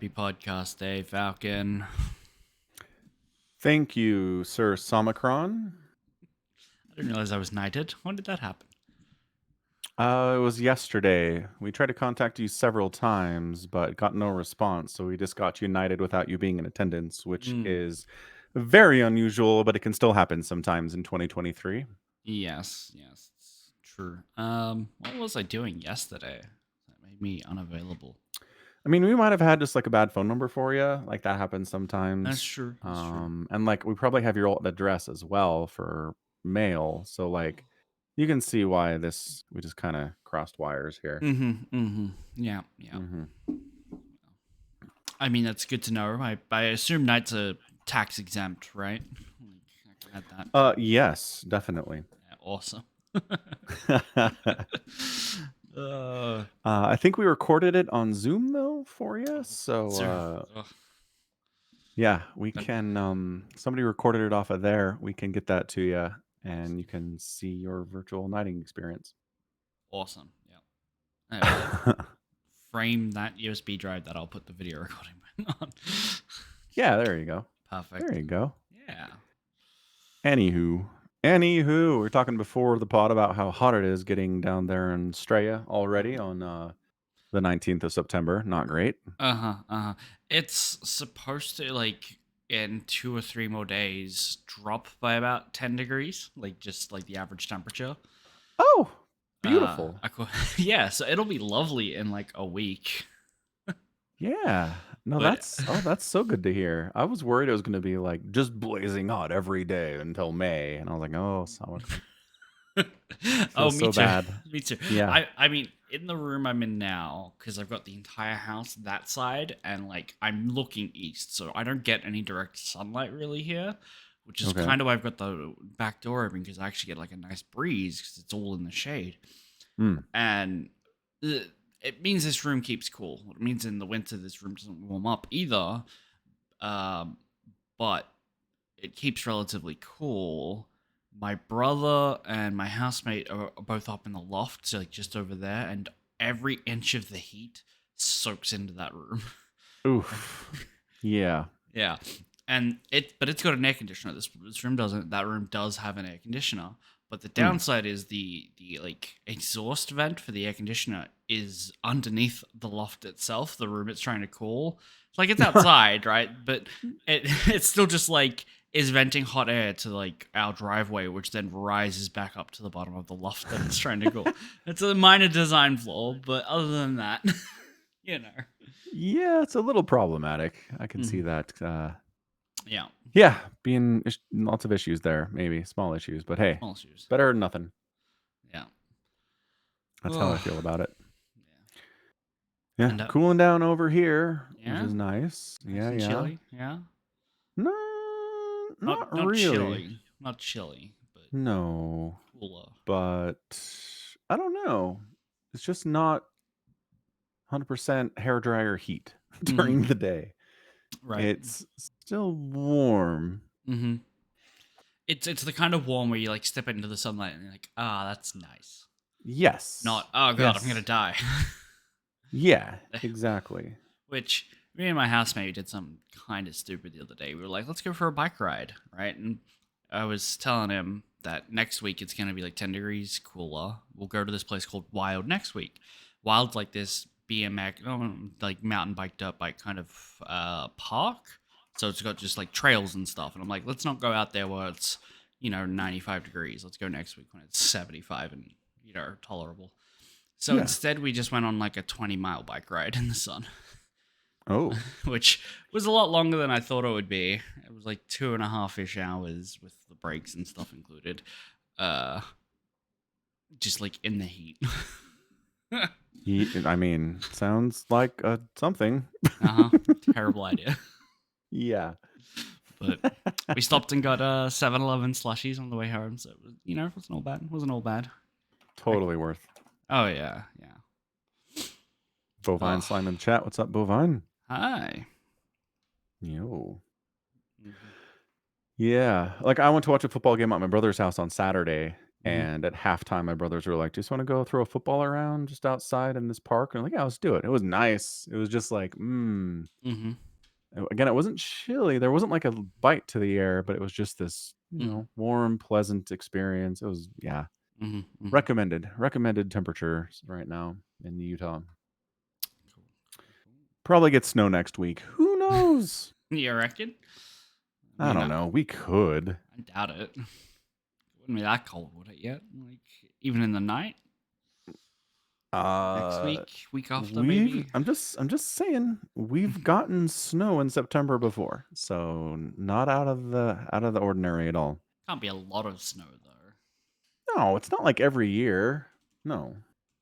Happy podcast day, Falcon. Thank you, Sir Somicron. I didn't realize I was knighted. When did that happen? It was yesterday. We tried to contact you several times, but got no response. So we just got you knighted without you being in attendance, which Mm, is very unusual, but it can still happen sometimes in 2023. yes, it's true. What was I doing yesterday that made me unavailable? I mean, we might have had just like a bad phone number for you. Like that happens That's sometimes. true. That's true. And like we probably have your old address as well for mail. So like you can see why we just kind of crossed wires here. Yeah, yeah. hmm I mean, that's good to know. I assume knights are tax exempt, right? I can add that. Yes, definitely. Yeah, awesome. I think we recorded it on Zoom though for you. So so, yeah, we but can somebody recorded it off of there. We can get that to you and you can see your virtual knighting experience. awesome. Yeah. I'll frame that USB drive that I'll put the video recording on. Yeah, there you go. Perfect. There you go. Yeah. Anywho, we were talking before the pod about how hot it is getting down there in Straya already on the 19th of September. Not great. It's supposed to like in 2 or 3 more days drop by about 10 degrees, like just like the average temperature. Oh, beautiful. Yeah, so it'll be lovely in like a week. Yeah. No, But that's so good to hear. I was worried it was gonna be like just blazing hot every day until May, and I was like, oh, summer oh, feels me so too. bad. Me too. Yeah. I mean, in the room I'm in now, because I've got the entire house that side, and like I'm looking east, so I don't get any direct sunlight really here, which is Okay. kind of why I've got the back door open because I actually get like a nice breeze because it's all in the shade, Mm. and it means this room keeps cool. It means in the winter this room doesn't warm up either, um, but it keeps relatively cool. My brother and my housemate are both up in the loft, so like just over there, and every inch of the heat soaks into that room. Oof. Yeah. Yeah, but it's got an air conditioner. This room doesn't. That room does have an air conditioner, but the Mm. downside is the like exhaust vent for the air conditioner is underneath the loft itself. The room it's trying to cool. It's like it's outside, right? But it's still just like is venting hot air to like our driveway, which then rises back up to the bottom of the loft that it's trying to cool. It's a minor design flaw, but other than that, you know. Yeah, it's a little problematic. I can see Mhm. that. Yeah, Yeah, being lots of issues there, maybe small issues, but hey, small shoes. better than nothing. Yeah. That's how I Ugh. feel about it. Yeah. Yeah, And cooling down over here, which yeah, is nice. nice Yeah, and yeah. chilly. Yeah, No, not not really. chilly, not chilly, but No, cooler. but I don't know. It's just not 100% hair dryer heat Mm-hmm. during the day. Right. It's still warm. Mm-hmm. It's the kind of warm where you like step into the sunlight and you're like, ah, that's nice. Yes. Not, oh god, I'm gonna Yes. die. Yeah, exactly. Which me and my housemate did something kind of stupid the other day. We were like, let's go for a bike ride, right? And I was telling him that next week it's gonna be like 10 degrees cooler. We'll go to this place called Wild next week. Wild's like this BMX, like mountain bike, dirt bike kind of park. So it's got just like trails and stuff. And I'm like, let's not go out there where it's 95 degrees. Let's go next week when it's 75 and tolerable. So Yeah. instead, we just went on like a 20-mile bike ride in the sun, Oh. which was a lot longer than I thought it would be. It was like 2.5-ish hours with the breaks and stuff included. Uh, just like in the heat. I mean, sounds like something. Terrible idea. Yeah. But we stopped and got 7-Eleven slushies on the way home, so it was, it wasn't all bad. It wasn't all bad. Totally worth. Oh yeah, yeah. Bovine Oh, slime in the chat. What's up, Bovine? hi. Yo. Mhm. Yeah. Like I went to watch a football game at my brother's house on Saturday, Mm-hmm. And at halftime, my brothers were like, "Just want to go throw a football around just outside in this park?" And I'm like, "Yeah, let's do it." It was nice. It was just like, Mm-hmm. Again, it wasn't chilly. There wasn't like a bite to the air, but it was just this, Mm-hmm. warm, pleasant experience. It was, yeah, Mm-hmm. Mm-hmm. recommended temperatures right now in Utah. Cool. Cool. Probably get snow next week. Who knows? Cool. You reckon? I I mean, don't know. We could. I doubt it. It wouldn't be that cold, would it yet? Like, even in the night? Next Uh, week after, maybe? I'm just saying we've gotten snow in September before, so not out of the ordinary at all. Can't be a lot of snow, though. No, it's not like every year. No,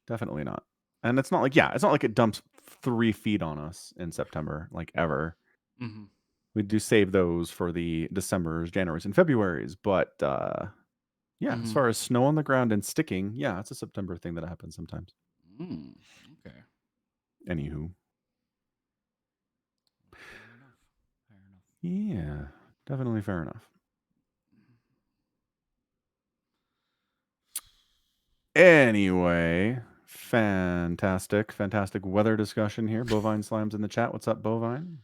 definitely not. And it's not like, yeah, it's not like it dumps 3 feet on us in September, like ever. Mm-hmm. We do save those for the Decembers, Januaries, and Februaries. But yeah, as Mm-hmm. far as snow on the ground and sticking, yeah, it's a September thing that happens sometimes. Mm, okay. Anywho, Fair enough. Fair enough. yeah, definitely fair enough. Anyway, fantastic weather discussion here. Bovine Slime's in the chat. What's up, Bovine?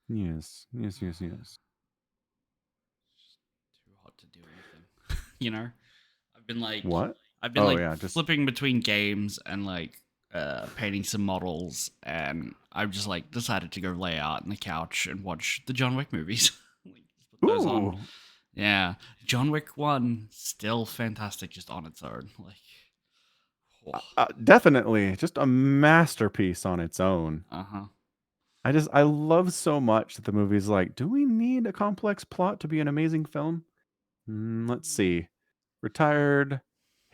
Yes, yes. Yes. Too hot to do anything. You know? I've been like What? I've been Oh like yeah, just flipping between games and like painting some models, and I've just like decided to go lay out on the couch and watch the John Wick movies. Like, just put those on. ooh, Yeah. John Wick 1 still fantastic just on its own. Like, oh. definitely just a masterpiece on its own. Uh-huh. I love so much that the movie's like, do we need a complex plot to be an amazing film? Let's see. Retired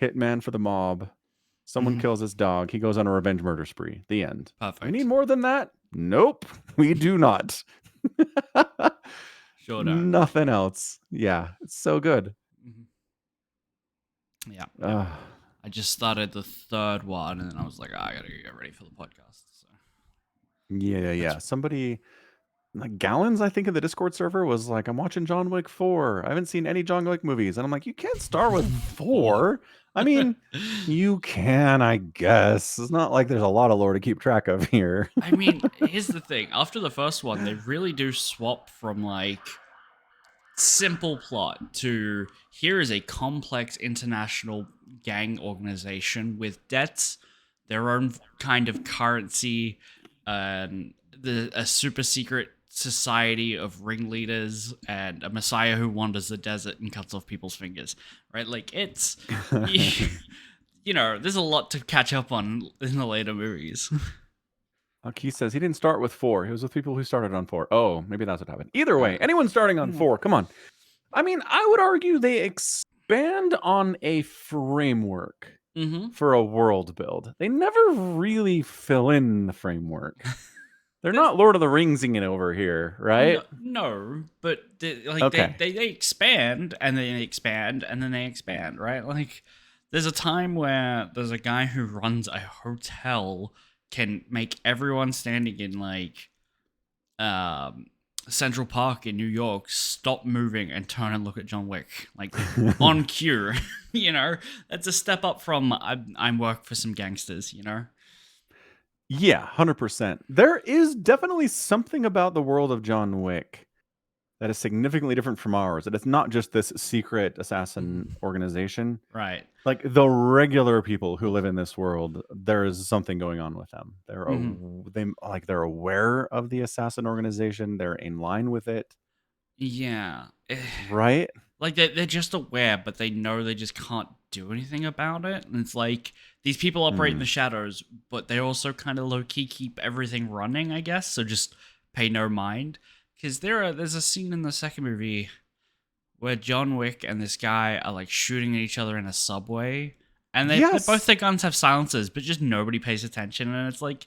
hitman for the mob. Someone Mhm. kills his dog. He goes on a revenge murder spree. The end. We need Perfect. more than that? Nope, we do not. Sure don't. Nothing else. Yeah, it's so good. Mhm. Yeah, yeah. Uh, I just started the third one, and then I was like, I gotta get ready for the podcast. So yeah. that's Somebody, like Gallons, I think, in the Discord server was like, I'm watching John Wick 4. I haven't seen any John Wick movies. And I'm like, you can't start with four. 4. I mean, you can, I guess. It's not like there's a lot of lore to keep track of here. I mean, here's the thing. After the first one, they really do swap from like simple plot to here is a complex international gang organization with debts, their own kind of currency, a super secret society of ringleaders, and a messiah who wanders the desert and cuts off people's fingers. Right? Like it's you know, there's a lot to catch up on in the later movies. Keith says he didn't start with 4. He was with people who started on 4. Oh, maybe that's what happened. Either way, anyone starting on 4, come on. I mean, I would argue they expand on a framework Mm-hmm. for a world build. They never really fill in the framework. They're There's not Lord of the Ringsing it over here, right? no, but like Okay. they expand and then they expand and then they expand, right? Like there's a time where there's a guy who runs a hotel can make everyone standing in like um Central Park in New York stop moving and turn and look at John Wick like on cue. You know, that's a step up from I'm work for some gangsters. You know. Yeah, 100%. There is definitely something about the world of John Wick that is significantly different from ours. That it's not just this secret assassin organization. Right. Like the regular people who live in this world, there is something going on with them. They're aware of the assassin organization. They're in line with it, Yeah. right? Like they're just aware, but they know they just can't do anything about it. And it's like these people operate in the shadows, but they also kind of low key keep everything running, I guess. So just pay no mind. Because there's a scene in the second movie where John Wick and this guy are like shooting at each other in a subway, and both Yes. their guns have silencers, but just nobody pays attention. And it's like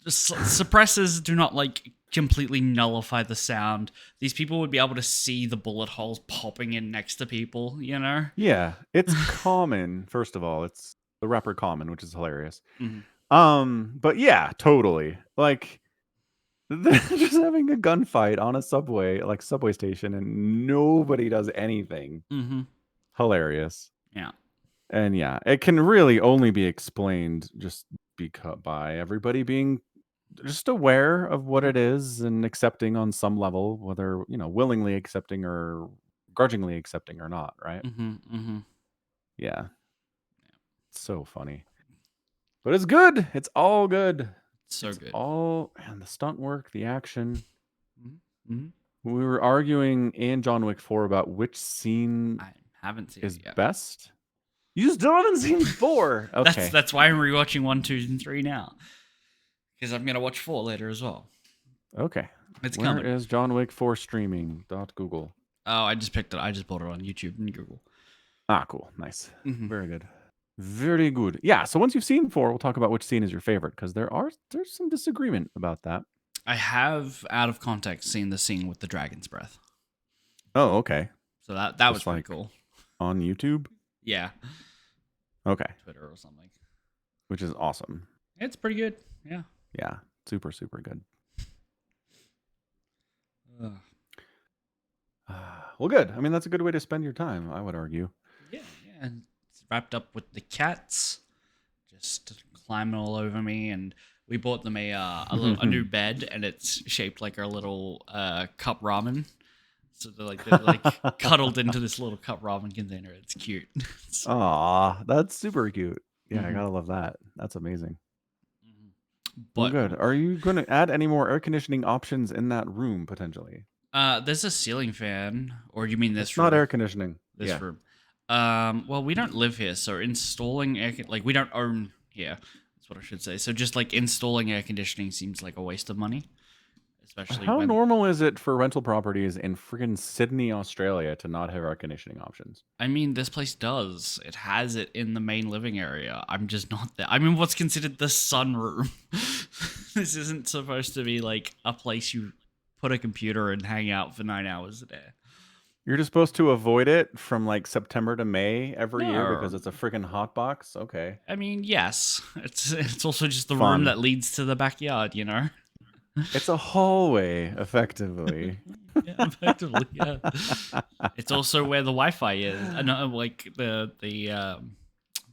suppressors do not like completely nullify the sound. These people would be able to see the bullet holes popping in next to people, you know? Yeah, it's Common. First of all, it's the rapper Common, which is hilarious. Mhm. But yeah, totally. Like they're just having a gunfight on a subway, like subway station, and nobody does anything. Mhm. hilarious. Yeah. And yeah, it can really only be explained just by everybody being just aware of what it is and accepting on some level, whether, willingly accepting or grudgingly accepting or not, right? Mm-hmm. Mm-hmm. Yeah. So funny. But it's good. It's all good. So It's good. all, man, the stunt work, the action. Mm-hmm. We were arguing in John Wick 4 about which scene I haven't seen is it yet. best. You still haven't seen 4. Okay. That's why I'm rewatching 1, 2, and 3 now. Because I'm gonna watch 4 later as well. Okay. It's Where coming. is John Wick 4 streaming? Google. Oh, I just picked it. I just bought it on YouTube and Google. Ah, cool. Nice. Mm-hmm. Very good. Very good. Yeah, so once you've seen 4, we'll talk about which scene is your favorite, because there's some disagreement about that. I have, out of context, seen the scene with the dragon's breath. Oh, okay. So that Just was pretty cool. On YouTube? Yeah. Okay. Twitter or something. Which is awesome. It's pretty good. Yeah. Yeah. Super, super good. Well, good. I mean, that's a good way to spend your time, I would argue. Yeah. And it's wrapped up with the cats just climbing all over me, and we bought them a new bed, and it's shaped like our little cup ramen. So they're like cuddled into this little cup ramen container. It's cute. Aw, that's super cute. Yeah, I Mhm. gotta love that. That's amazing. Well, But good. Are you going to add any more air conditioning options in that room potentially? there's a ceiling fan, or you mean this It's room? not air conditioning. This room. Well, we don't live here, so installing we don't own here. That's what I should say. So just like installing air conditioning seems like a waste of money, especially How when. normal is it for rental properties in friggin' Sydney, Australia to not have air conditioning options? I mean, this place does. It has it in the main living area. I'm just not there. I mean, what's considered the sunroom? This isn't supposed to be like a place you put a computer and hang out for 9 hours a day. You're just supposed to avoid it from like September to May every year because No. it's a friggin' hot box? Okay. I mean, yes. It's also just the Fun. room that leads to the backyard, you know? It's a hallway, effectively. Yeah, effectively, yeah. It's also where the Wi-Fi is. Like the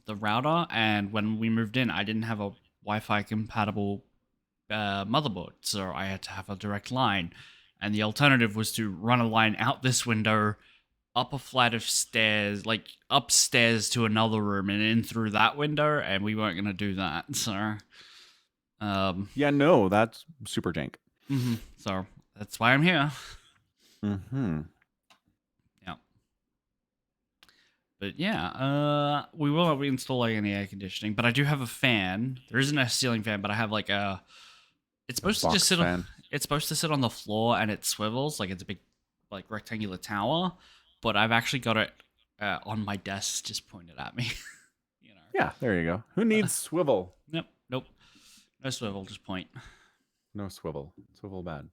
router. And when we moved in, I didn't have a Wi-Fi compatible motherboard, so I had to have a direct line. And the alternative was to run a line out this window, up a flight of stairs, like upstairs to another room, and in through that window. And we weren't gonna do that, so. Yeah, no, that's super jank. So that's why I'm here. Mm-hmm. Yeah. But yeah, we will not be installing any air conditioning, but I do have a fan. There isn't a ceiling fan, but I have like a. It's supposed to just sit on. It's supposed to sit on the floor, and it swivels like it's a big, like rectangular tower. But I've actually got it on my desk, just pointed at me. You know. Yeah, there you go. Who needs swivel? Nope. No swivel, just point. No swivel. Swivel bad.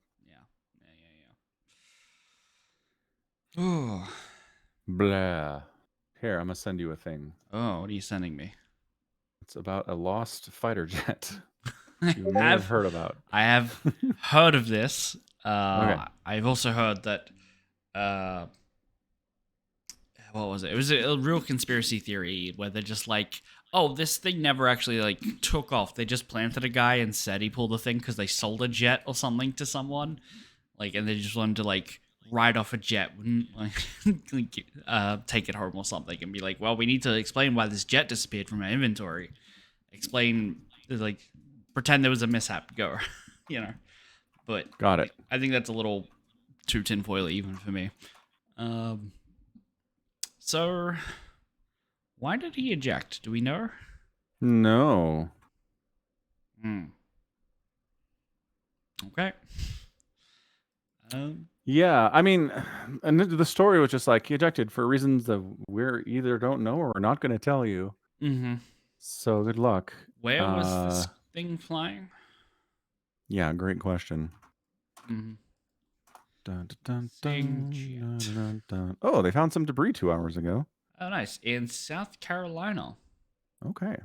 Yeah. Ooh. Blah. Here, I'm gonna send you a thing. Oh, what are you sending me? It's about a lost fighter jet. You may have heard about. I have heard of this. Okay. I've also heard that. What was it? It was a real conspiracy theory where they're just like, oh, this thing never actually like took off. They just planted a guy and said he pulled the thing because they sold a jet or something to someone, like, and they just wanted to like ride off a jet, take it home or something, and be like, well, we need to explain why this jet disappeared from our inventory. Explain, like, pretend there was a mishap. Go, you know. But got it. I think that's a little too tinfoil even for me. So, why did he eject? Do we know? No. Okay. Yeah, I mean, and the story was just like he ejected for reasons that we're either don't know or not going to tell you. Mm-hmm. So good luck. Where was this thing flying? Yeah, great question. Mm-hmm. Dun, dun, dun, dun, dun. Oh, they found some debris 2 hours ago. Oh, nice. In South Carolina. Okay.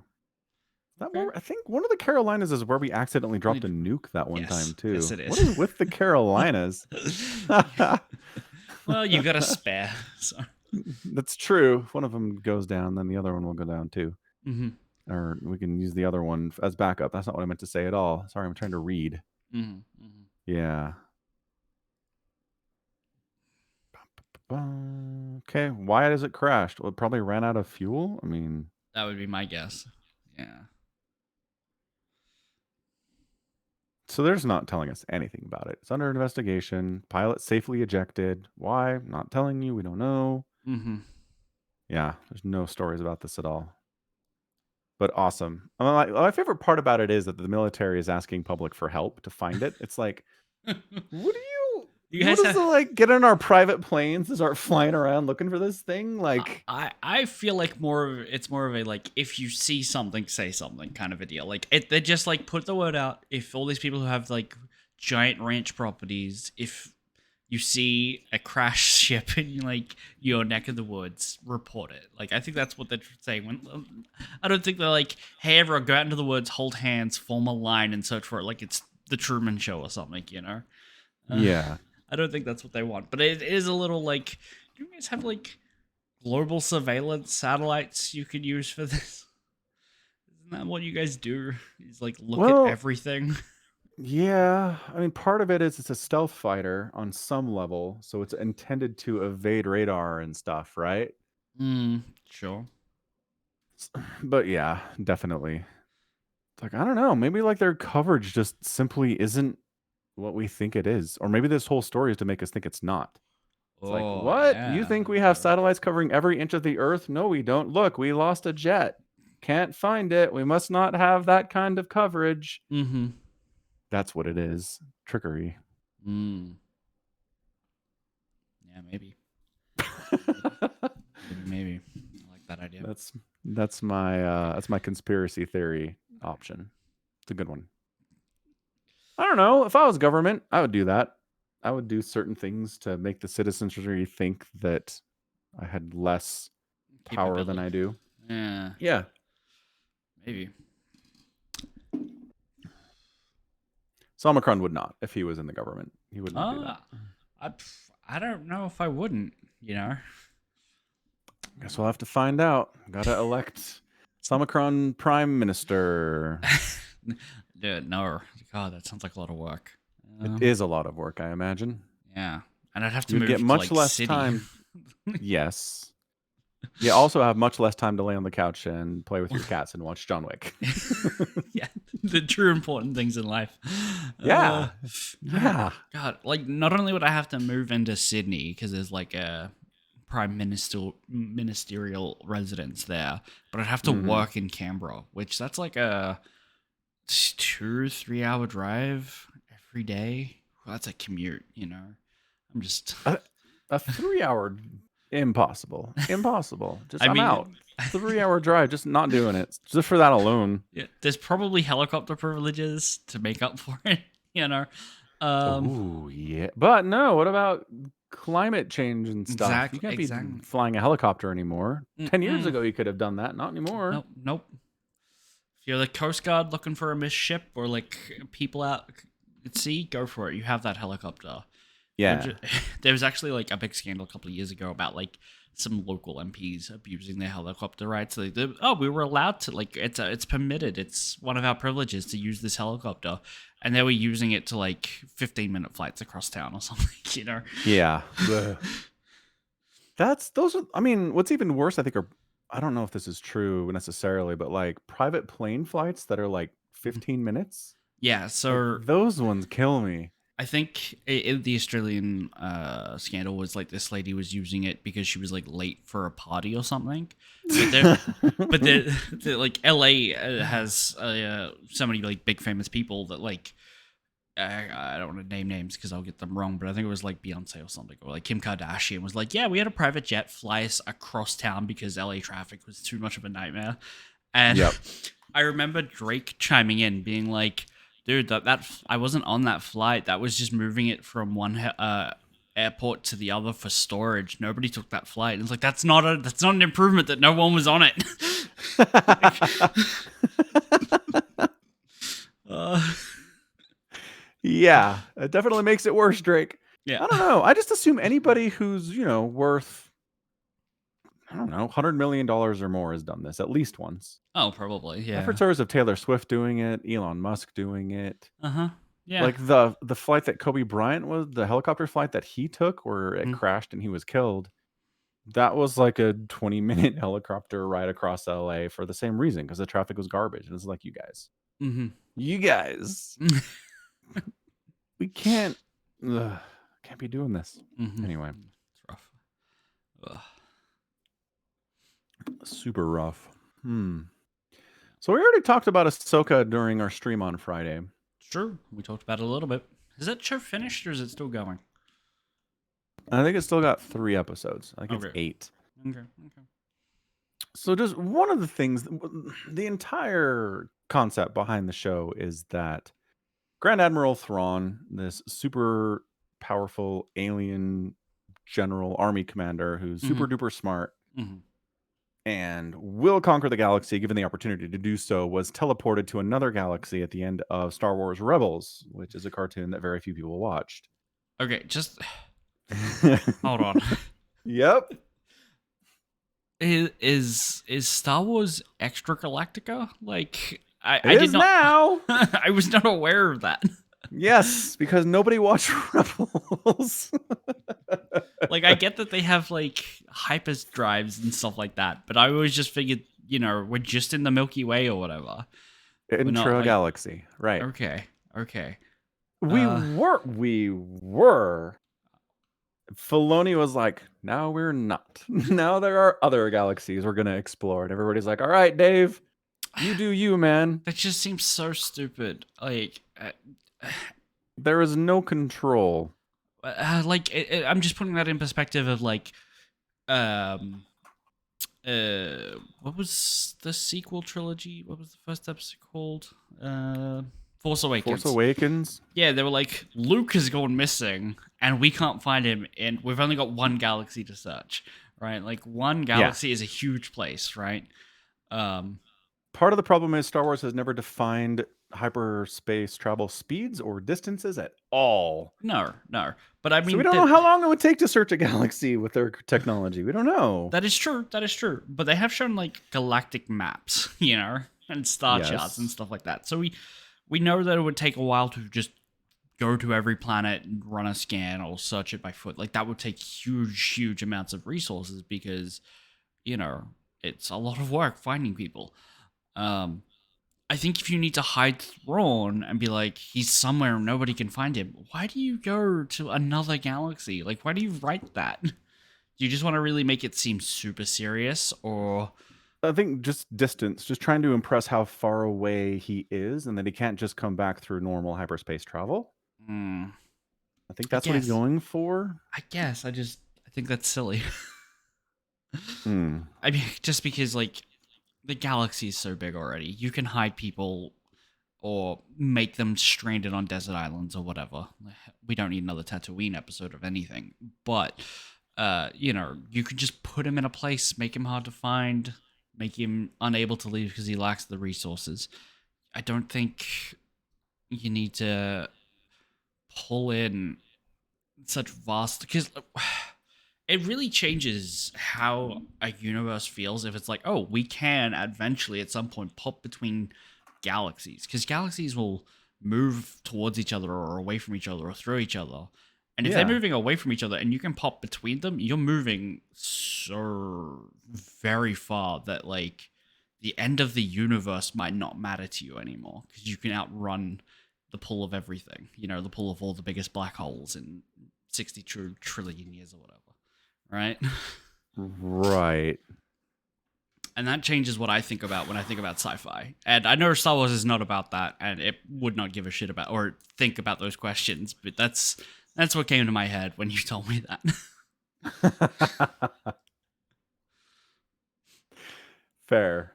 I think one of the Carolinas is where we accidentally dropped a nuke that one time, too. Yes, it is. What is with the Carolinas? Well, you got a spare. So. That's true. If one of them goes down, then the other one will go down too. Mm-hmm. Or we can use the other one as backup. That's not what I meant to say at all. Sorry, I'm trying to read. Mm-hmm. Mm-hmm. Yeah. Okay, why has it crashed? Well, it probably ran out of fuel. I mean, That would be my guess. Yeah. so there's not telling us anything about it. It's under investigation. Pilot safely ejected. Why? Not telling you. We don't know. Mm-hmm. Yeah, there's no stories about this at all. But awesome. My favorite part about it is that the military is asking public for help to find it. It's like, what do you? You What guys is have. the like? Get in our private planes and start flying around looking for this thing? Like, I feel like it's more of a like, if you see something, say something kind of a deal. Like they just like put the word out. If all these people who have like giant ranch properties, if you see a crash ship in like your neck of the woods, report it. Like I think that's what they're saying. When I don't think they're like, hey everyone, go out into the woods, hold hands, form a line, and search for it. Like it's the Truman Show or something, you know? yeah. I don't think that's what they want, but it is a little like, do you guys have like global surveillance satellites you could use for this? Isn't that what you guys do? Is like look at Well, everything? yeah. I mean, part of it is it's a stealth fighter on some level, so it's intended to evade radar and stuff, right? Sure. But yeah, definitely. It's like, I don't know. Maybe like their coverage just simply isn't what we think it is. Or maybe this whole story is to make us think it's not. It's like, Oh what? You yeah. think we have satellites covering every inch of the earth? No, we don't. Look, we lost a jet. Can't find it. We must not have that kind of coverage. Mm-hmm. That's what it is. Trickery. Mm. Yeah, maybe. Maybe. I like that idea. That's my conspiracy theory option. It's a good one. I don't know. If I was government, I would do that. I would do certain things to make the citizenry think that I had less power than Capability. I do. Yeah, Yeah. maybe. Omicron would not if he was in the government. He would not do that. I I don't know if I wouldn't, you know. Guess we'll have to find out. Gotta elect Omicron prime minister. Dude, no. God, that sounds like a lot of work. It is a lot of work, I imagine. Yeah. And I'd have to You'd move get to much like less city. time. Yes. You also have much less time to lay on the couch and play with your cats and watch John Wick. Yeah, the true important things in life. Yeah. Yeah. God, like not only would I have to move into Sydney because there's like a ministerial residence there, but I'd have to work in Canberra, which that's like a 2-3 hour drive every day. Well, that's a commute, you know. I'm just. A 3 hour impossible. Just I I'm mean, out. 3 hour drive, just not doing it. Just for that alone. yeah, there's probably helicopter privileges to make up for it, you know. Oh yeah, but no. What about climate change and stuff? You can't be Exactly. flying a helicopter anymore. 10 years ago, you could have done that. Not anymore. Nope. If you're the Coast Guard looking for a missed ship or like people out at sea, go for it. You have that helicopter. Yeah. There was actually like a big scandal a couple of years ago about like some local MPs abusing their helicopter rights. So we were allowed to, like, it's permitted. It's one of our privileges to use this helicopter, and they were using it to like 15-minute flights across town or something. You know? Yeah. Those are. I mean, what's even worse, I think, are. I don't know if this is true necessarily, but like private plane flights that are like 15 minutes. Yeah. So Like, those ones kill me. I think the Australian scandal was like this lady was using it because she was like late for a party or something. But like LA has so many like big famous people that like I don't want to name names because I'll get them wrong, but I think it was like Beyonce or something, or like Kim Kardashian was like, yeah, we had a private jet fly us across town because LA traffic was too much of a nightmare. And Yep. I remember Drake chiming in, being like, dude, that I wasn't on that flight. That was just moving it from one airport to the other for storage. Nobody took that flight. And it's like, that's not an improvement that no one was on it. Yeah, it definitely makes it worse, Drake. Yeah. I don't know. I just assume anybody who's, worth I don't know, $100 million or more has done this at least once. Oh, probably. Yeah. Efforts are of Taylor Swift doing it, Elon Musk doing it. Uh-huh. Yeah. Like the flight that Kobe Bryant was, the helicopter flight that he took where it Mhm. crashed and he was killed. That was like a 20-minute helicopter ride across LA for the same reason, because the traffic was garbage. And it's like, you guys, Mhm. we can't be doing this. Mhm. Anyway, It's rough. Ugh. super rough. So we already talked about Ahsoka during our stream on Friday. It's true. We talked about it a little bit. Is that show finished or is it still going? I think it's still got 3 episodes. I think it's Okay. 8. Okay. So just one of the things, the entire concept behind the show is that Grand Admiral Thrawn, this super powerful alien general army commander who's super duper smart Mm-hmm. and will conquer the galaxy given the opportunity to do so, was teleported to another galaxy at the end of Star Wars Rebels, which is a cartoon that very few people watched. Okay, just hold on. Yep. Is Star Wars Extra Galactica? Like I It did is not now. I was not aware of that. Yes, because nobody watched Rebels. Like I get that they have like hyperdrives and stuff like that, but I always just figured, we're just in the Milky Way or whatever. We're not like Intra-galaxy, right. okay. We were. Filoni was like, now we're not. Now there are other galaxies we're going to explore. And everybody's like, all right, Dave, you do you, man. That just seems so stupid. Like There is no control. I'm just putting that in perspective of like what was the sequel trilogy? What was the first episode called? Force Awakens. Force Awakens? Yeah, they were like, Luke has gone missing and we can't find him and we've only got one galaxy to search, right? Like one galaxy is a huge place, right? Part of the problem is Star Wars has never defined hyperspace travel speeds or distances at all. No. But I mean, so we don't know how long it would take to search a galaxy with their technology. We don't know. That is true. But they have shown like galactic maps, and star charts and stuff like that. So we know that it would take a while to just go to every planet and run a scan or search it by foot. Like that would take huge amounts of resources because, it's a lot of work finding people. I think if you need to hide Thrawn and be like, he's somewhere and nobody can find him, why do you go to another galaxy? Like, why do you write that? Do you just want to really make it seem super serious, or? I think just distance, just trying to impress how far away he is and that he can't just come back through normal hyperspace travel. I think that's what he's going for. I guess. I think that's silly. I mean, just because, like, the galaxy is so big already. You can hide people or make them stranded on desert islands or whatever. We don't need another Tatooine episode of anything. But, you could just put him in a place, make him hard to find, make him unable to leave because he lacks the resources. I don't think you need to pull in such vast... Because... It really changes how a universe feels if it's like, oh, we can eventually at some point pop between galaxies. Because galaxies will move towards each other or away from each other or through each other. And if they're moving away from each other and you can pop between them, you're moving so very far that, like, the end of the universe might not matter to you anymore. Because you can outrun the pull of everything. The pull of all the biggest black holes in 62 trillion years or whatever. Right? Right. And that changes what I think about when I think about sci-fi. And I know Star Wars is not about that, and it would not give a shit about or think about those questions, but that's what came to my head when you told me that. Fair.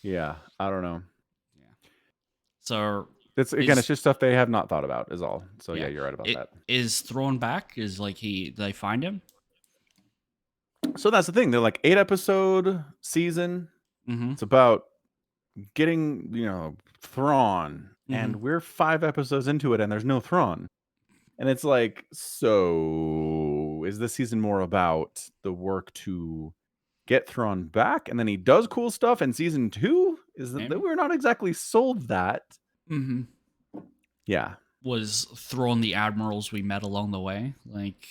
Yeah, I don't know. Yeah. So it's just stuff they have not thought about is all. So yeah, you're right about that. Is Thrawn back? Is like they find him? So that's the thing. They're like 8-episode season. It's about getting, Thrawn. And we're 5 episodes into it and there's no Thrawn. And it's like, so oh, is this season more about the work to get Thrawn back, and then he does cool stuff in season 2? Is that Maybe. we're not exactly sold that? Mm-hmm. Yeah. Was Thrawn the admirals we met along the way? Like,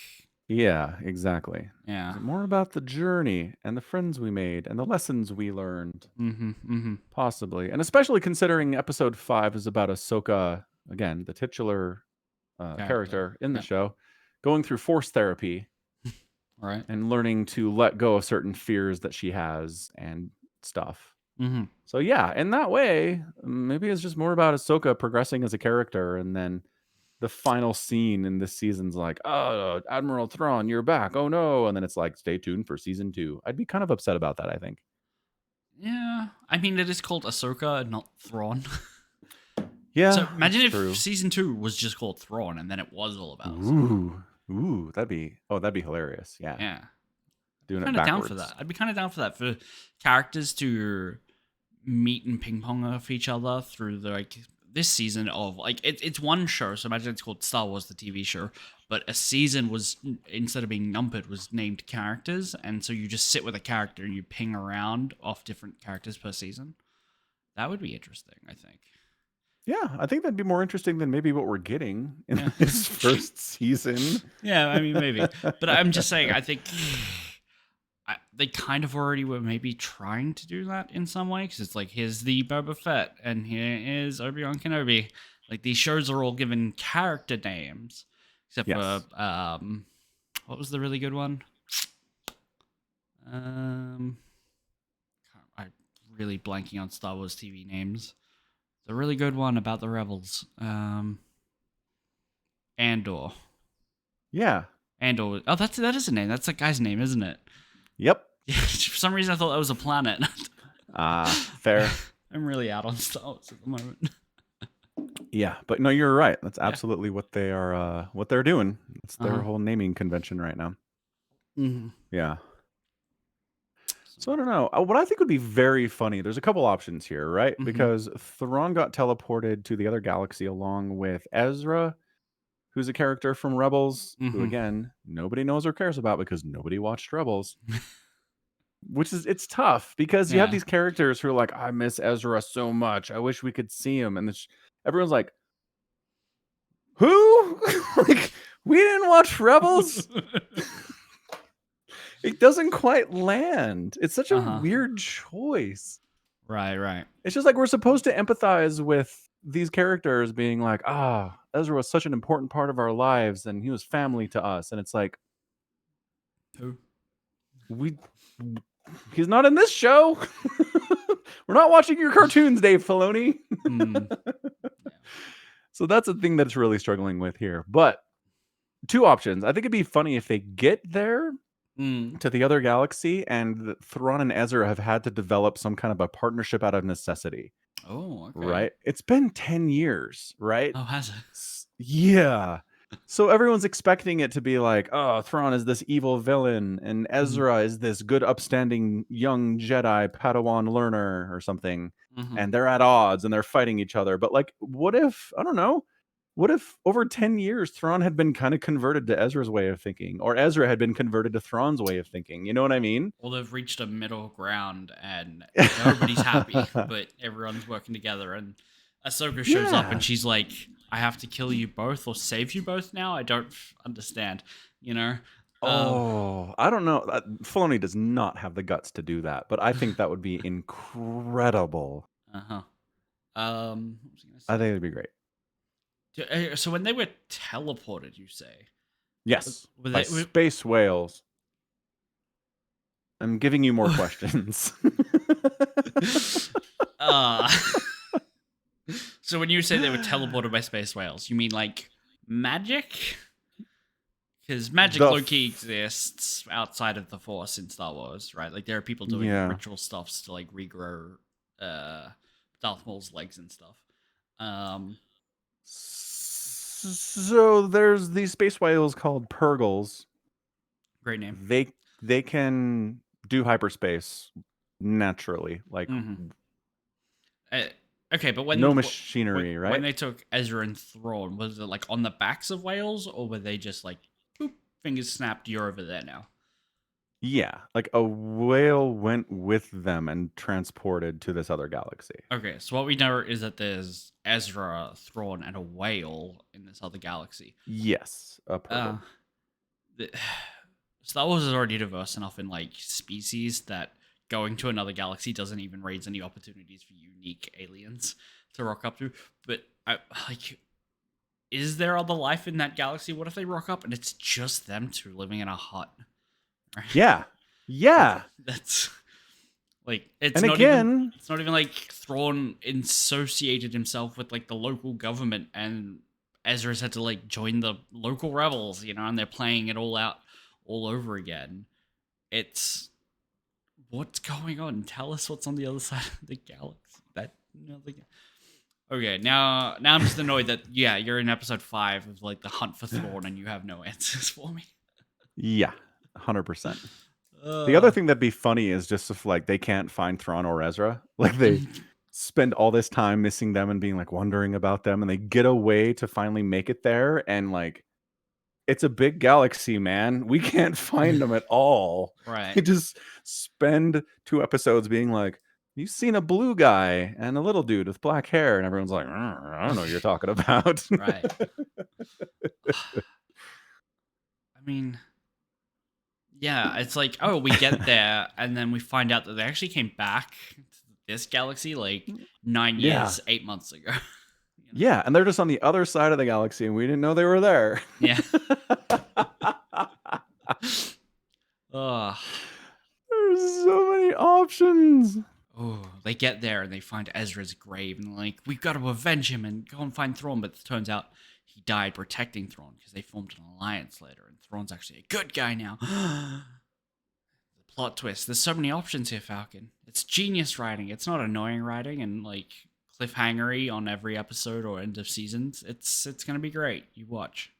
Yeah, exactly. yeah. Is it more about the journey and the friends we made and the lessons we learned? Mm-hmm. Mm-hmm. Possibly. And especially considering episode 5 is about Ahsoka, again, the titular Character. character in the Yep. show, going through force therapy Right. and learning to let go of certain fears that she has and stuff. Mm-hmm. So yeah, in that way, maybe it's just more about Ahsoka progressing as a character, and then the final scene in this season's like, "Oh, Admiral Thrawn, you're back. Oh no!" And then it's like, "Stay tuned for season 2." I'd be kind of upset about that, I think. Yeah. I mean, it is called Ahsoka, not Thrawn. Yeah, So imagine that's if true. season 2 was just called Thrawn, and then it was all about Ahsoka. Ooh, that'd be hilarious. Yeah, Yeah. doing it Kind of down for backwards. that. I'd be kind of down for that, for characters to meet and ping pong off each other through the like this season of like it's one show. So imagine it's called Star Wars the TV show, but a season was, instead of being numbered, was named characters, and so you just sit with a character and you ping around off different characters per season. That would be interesting, I think. Yeah, I think that'd be more interesting than maybe what we're getting in Yeah. this first season. Yeah, I mean maybe, but I'm just saying. I think they kind of already were maybe trying to do that in some way, because it's like, here's the Boba Fett and here is Obi-Wan Kenobi. Like, these shows are all given character names, except Yes. for what was the really good one? I'm really blanking on Star Wars TV names. The really good one about the rebels. Andor. Yeah. Andor. Oh, that is a name. That's a guy's name, isn't it? Yep. For some reason, I thought that was a planet. Fair. I'm really out on Star Wars at the moment. Yeah, but no, you're right. That's absolutely what they are. What they're doing. It's their Uh-huh. whole naming convention right now. Mm-hmm. Yeah. So I don't know. What I think would be very funny. There's a couple options here, right? Mm-hmm. Because Thrawn got teleported to the other galaxy along with Ezra, who's a character from Rebels, who Mm-hmm. again nobody knows or cares about because nobody watched Rebels. Which is, it's tough because you have Yeah. these characters who are like, I miss Ezra so much. I wish we could see him, and everyone's like, who? Like, we didn't watch Rebels. It doesn't quite land. It's such a Uh-huh. weird choice. Right. It's just like we're supposed to empathize with these characters being like, Ezra was such an important part of our lives and he was family to us. And it's like, Who? he's not in this show. We're not watching your cartoons, Dave Filoni. Yeah. So that's a thing that's really struggling with here. But two options. I think it'd be funny if they get there to the other galaxy and Thrawn and Ezra have had to develop some kind of a partnership out of necessity. Oh, okay. Right? It's been 10 years, right? Oh, has it? Yeah. So everyone's expecting it to be like, oh, Thrawn is this evil villain and Ezra is this good, upstanding young Jedi Padawan learner or something. Mm-hmm. And they're at odds and they're fighting each other. But like, what if, I don't know, what if over 10 years Thrawn had been kind of converted to Ezra's way of thinking, or Ezra had been converted to Thrawn's way of thinking? You know what I mean? Well, they've reached a middle ground and nobody's happy, but everyone's working together. And Ahsoka shows up and she's like, I have to kill you both or save you both now? I don't understand, you know? I don't know. Filoni does not have the guts to do that, but I think that would be incredible. Uh-huh. What was I gonna say? I think it'd be great. So when they were teleported, you say? Yes, Were by they, space whales. I'm giving you more questions. So when you say they were teleported by space whales, you mean like magic? Because magic low-key exists outside of the Force in Star Wars, right? Like there are people doing ritual stuffs to like regrow Darth Maul's legs and stuff. So there's these space whales called Purgles. Great name. They can do hyperspace naturally, like okay, but when no machinery, right? When they took Ezra and Thrawn, was it like on the backs of whales, or were they just like boop, fingers snapped, you're over there now. Yeah, like a whale went with them and transported to this other galaxy. Okay, so what we know is that there's Ezra, Thrawn, and a whale in this other galaxy. Yes, a Uh, pervert. the, Star Wars is already diverse enough in like species that going to another galaxy doesn't even raise any opportunities for unique aliens to rock up to. But like, is there other life in that galaxy? What if they rock up and it's just them two living in a hut? Right? Yeah, yeah. That's like it's And not even again, it's not even like Thrawn associated himself with like the local government and Ezra's had to like join the local rebels, and they're playing it all out all over again. It's what's going on? Tell us what's on the other side of the galaxy. Okay, now I'm just annoyed that you're in episode 5 of like the hunt for Thrawn and you have no answers for me. yeah, 100%. The other thing that'd be funny is just if like they can't find Thrawn or Ezra, like they spend all this time missing them and being like wondering about them, and they get away to finally make it there, and like it's a big galaxy, man. We can't find them at all. Right. They just spend 2 episodes being like, "You've seen a blue guy and a little dude with black hair," and everyone's like, "I don't know what you're talking about." Right. I mean, yeah, it's like, oh, we get there, and then we find out that they actually came back to this galaxy like 9 Yeah. years, 8 months ago. Yeah, and they're just on the other side of the galaxy, and we didn't know they were there. Yeah. Ugh. There's so many options. Oh, they get there and they find Ezra's grave, and they're like, we've got to avenge him and go and find Thrawn. But it turns out he died protecting Thrawn because they formed an alliance later, and Thrawn's actually a good guy now. The plot twist. There's so many options here, Falcon. It's genius writing. It's not annoying writing and like cliffhangery on every episode or end of seasons. It's gonna be great. You watch.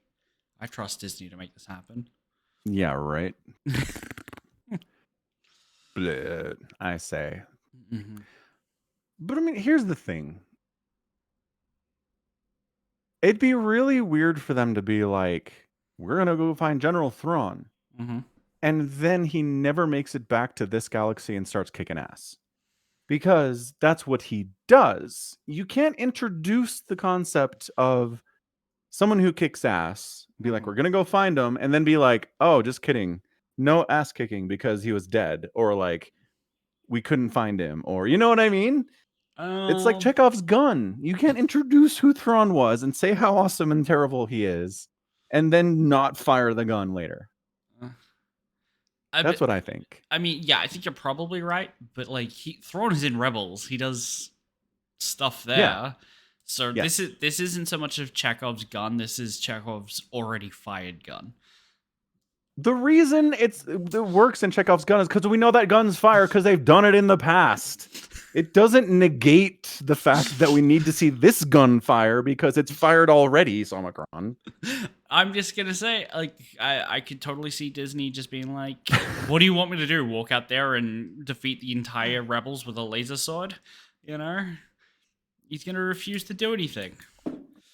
I trust Disney to make this happen. Yeah, right. Bleh, I say. Mm-hmm. But I mean, here's the thing. It'd be really weird for them to be like, we're going to go find General Thrawn. Mm-hmm. And then he never makes it back to this galaxy and starts kicking ass. Because that's what he does. You can't introduce the concept of someone who kicks ass, be like, we're going to go find him, and then be like, oh, just kidding. No ass kicking because he was dead. Or like, we couldn't find him. Or, you know what I mean? It's like Chekhov's gun. You can't introduce who Thrawn was and say how awesome and terrible he is, and then not fire the gun later. That's what I think. I mean, yeah, I think you're probably right, but like Thrawn is in Rebels. He does stuff there. Yeah. So Yes. this isn't so much of Chekhov's gun. This is Chekhov's already fired gun. The reason it works in Chekhov's gun is because we know that guns fire because they've done it in the past. It doesn't negate the fact that we need to see this gun fire because it's fired already, Somicron. I'm just gonna say, like, I could totally see Disney just being like, "What do you want me to do? Walk out there and defeat the entire rebels with a laser sword?" You know, he's gonna refuse to do anything.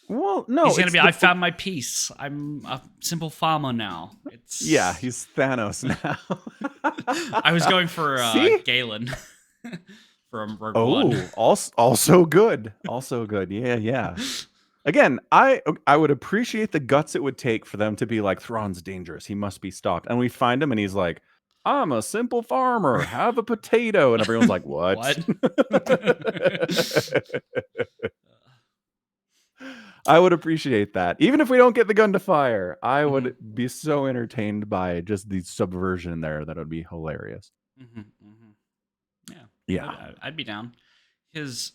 Well, no, he's gonna be. I found my peace. I'm a simple farmer now. Yeah, he's Thanos now. I was going for Galen from Rogue One. Also good. Also good. Yeah. Again, I would appreciate the guts it would take for them to be like, Thrawn's dangerous. He must be stopped. And we find him and he's like, I'm a simple farmer. Have a potato. And everyone's like, what? I would appreciate that. Even if we don't get the gun to fire, I would be so entertained by just the subversion there that would be hilarious. Yeah. I'd be down. Because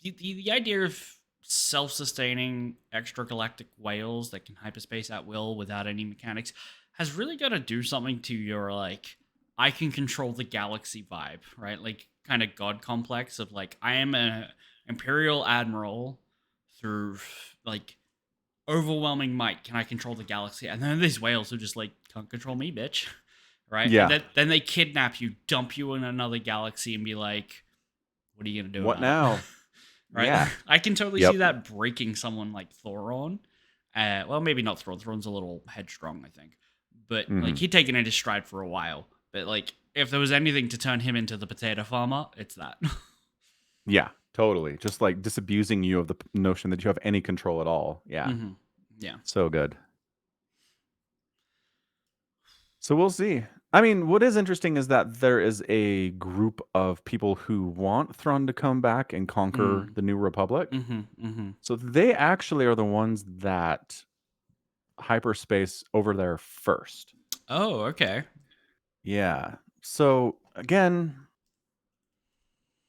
the idea of self-sustaining extragalactic whales that can hyperspace at will without any mechanics has really got to do something to your like I can control the galaxy vibe, right? Like kind of god complex of like I am an imperial admiral through like overwhelming might. Can I control the galaxy? And then these whales who just like can't control me, bitch, right? Yeah. And then they kidnap you, dump you in another galaxy, and be like, "What are you gonna do? What now?" Right? Yeah. I can totally see that breaking someone like Thoron. Well, maybe not Thrawn. Thrawn's a little headstrong, I think. But like Mhm. he'd taken it his stride for a while. But like if there was anything to turn him into the potato farmer, it's that. Yeah, totally. Just like disabusing you of the notion that you have any control at all. Yeah, Yeah. so good. So we'll see. I mean, what is interesting is that there is a group of people who want Thrawn to come back and conquer Mm. the New Republic. Mm-hmm. So they actually are the ones that hyperspace over there first. Oh, okay. Yeah. So again,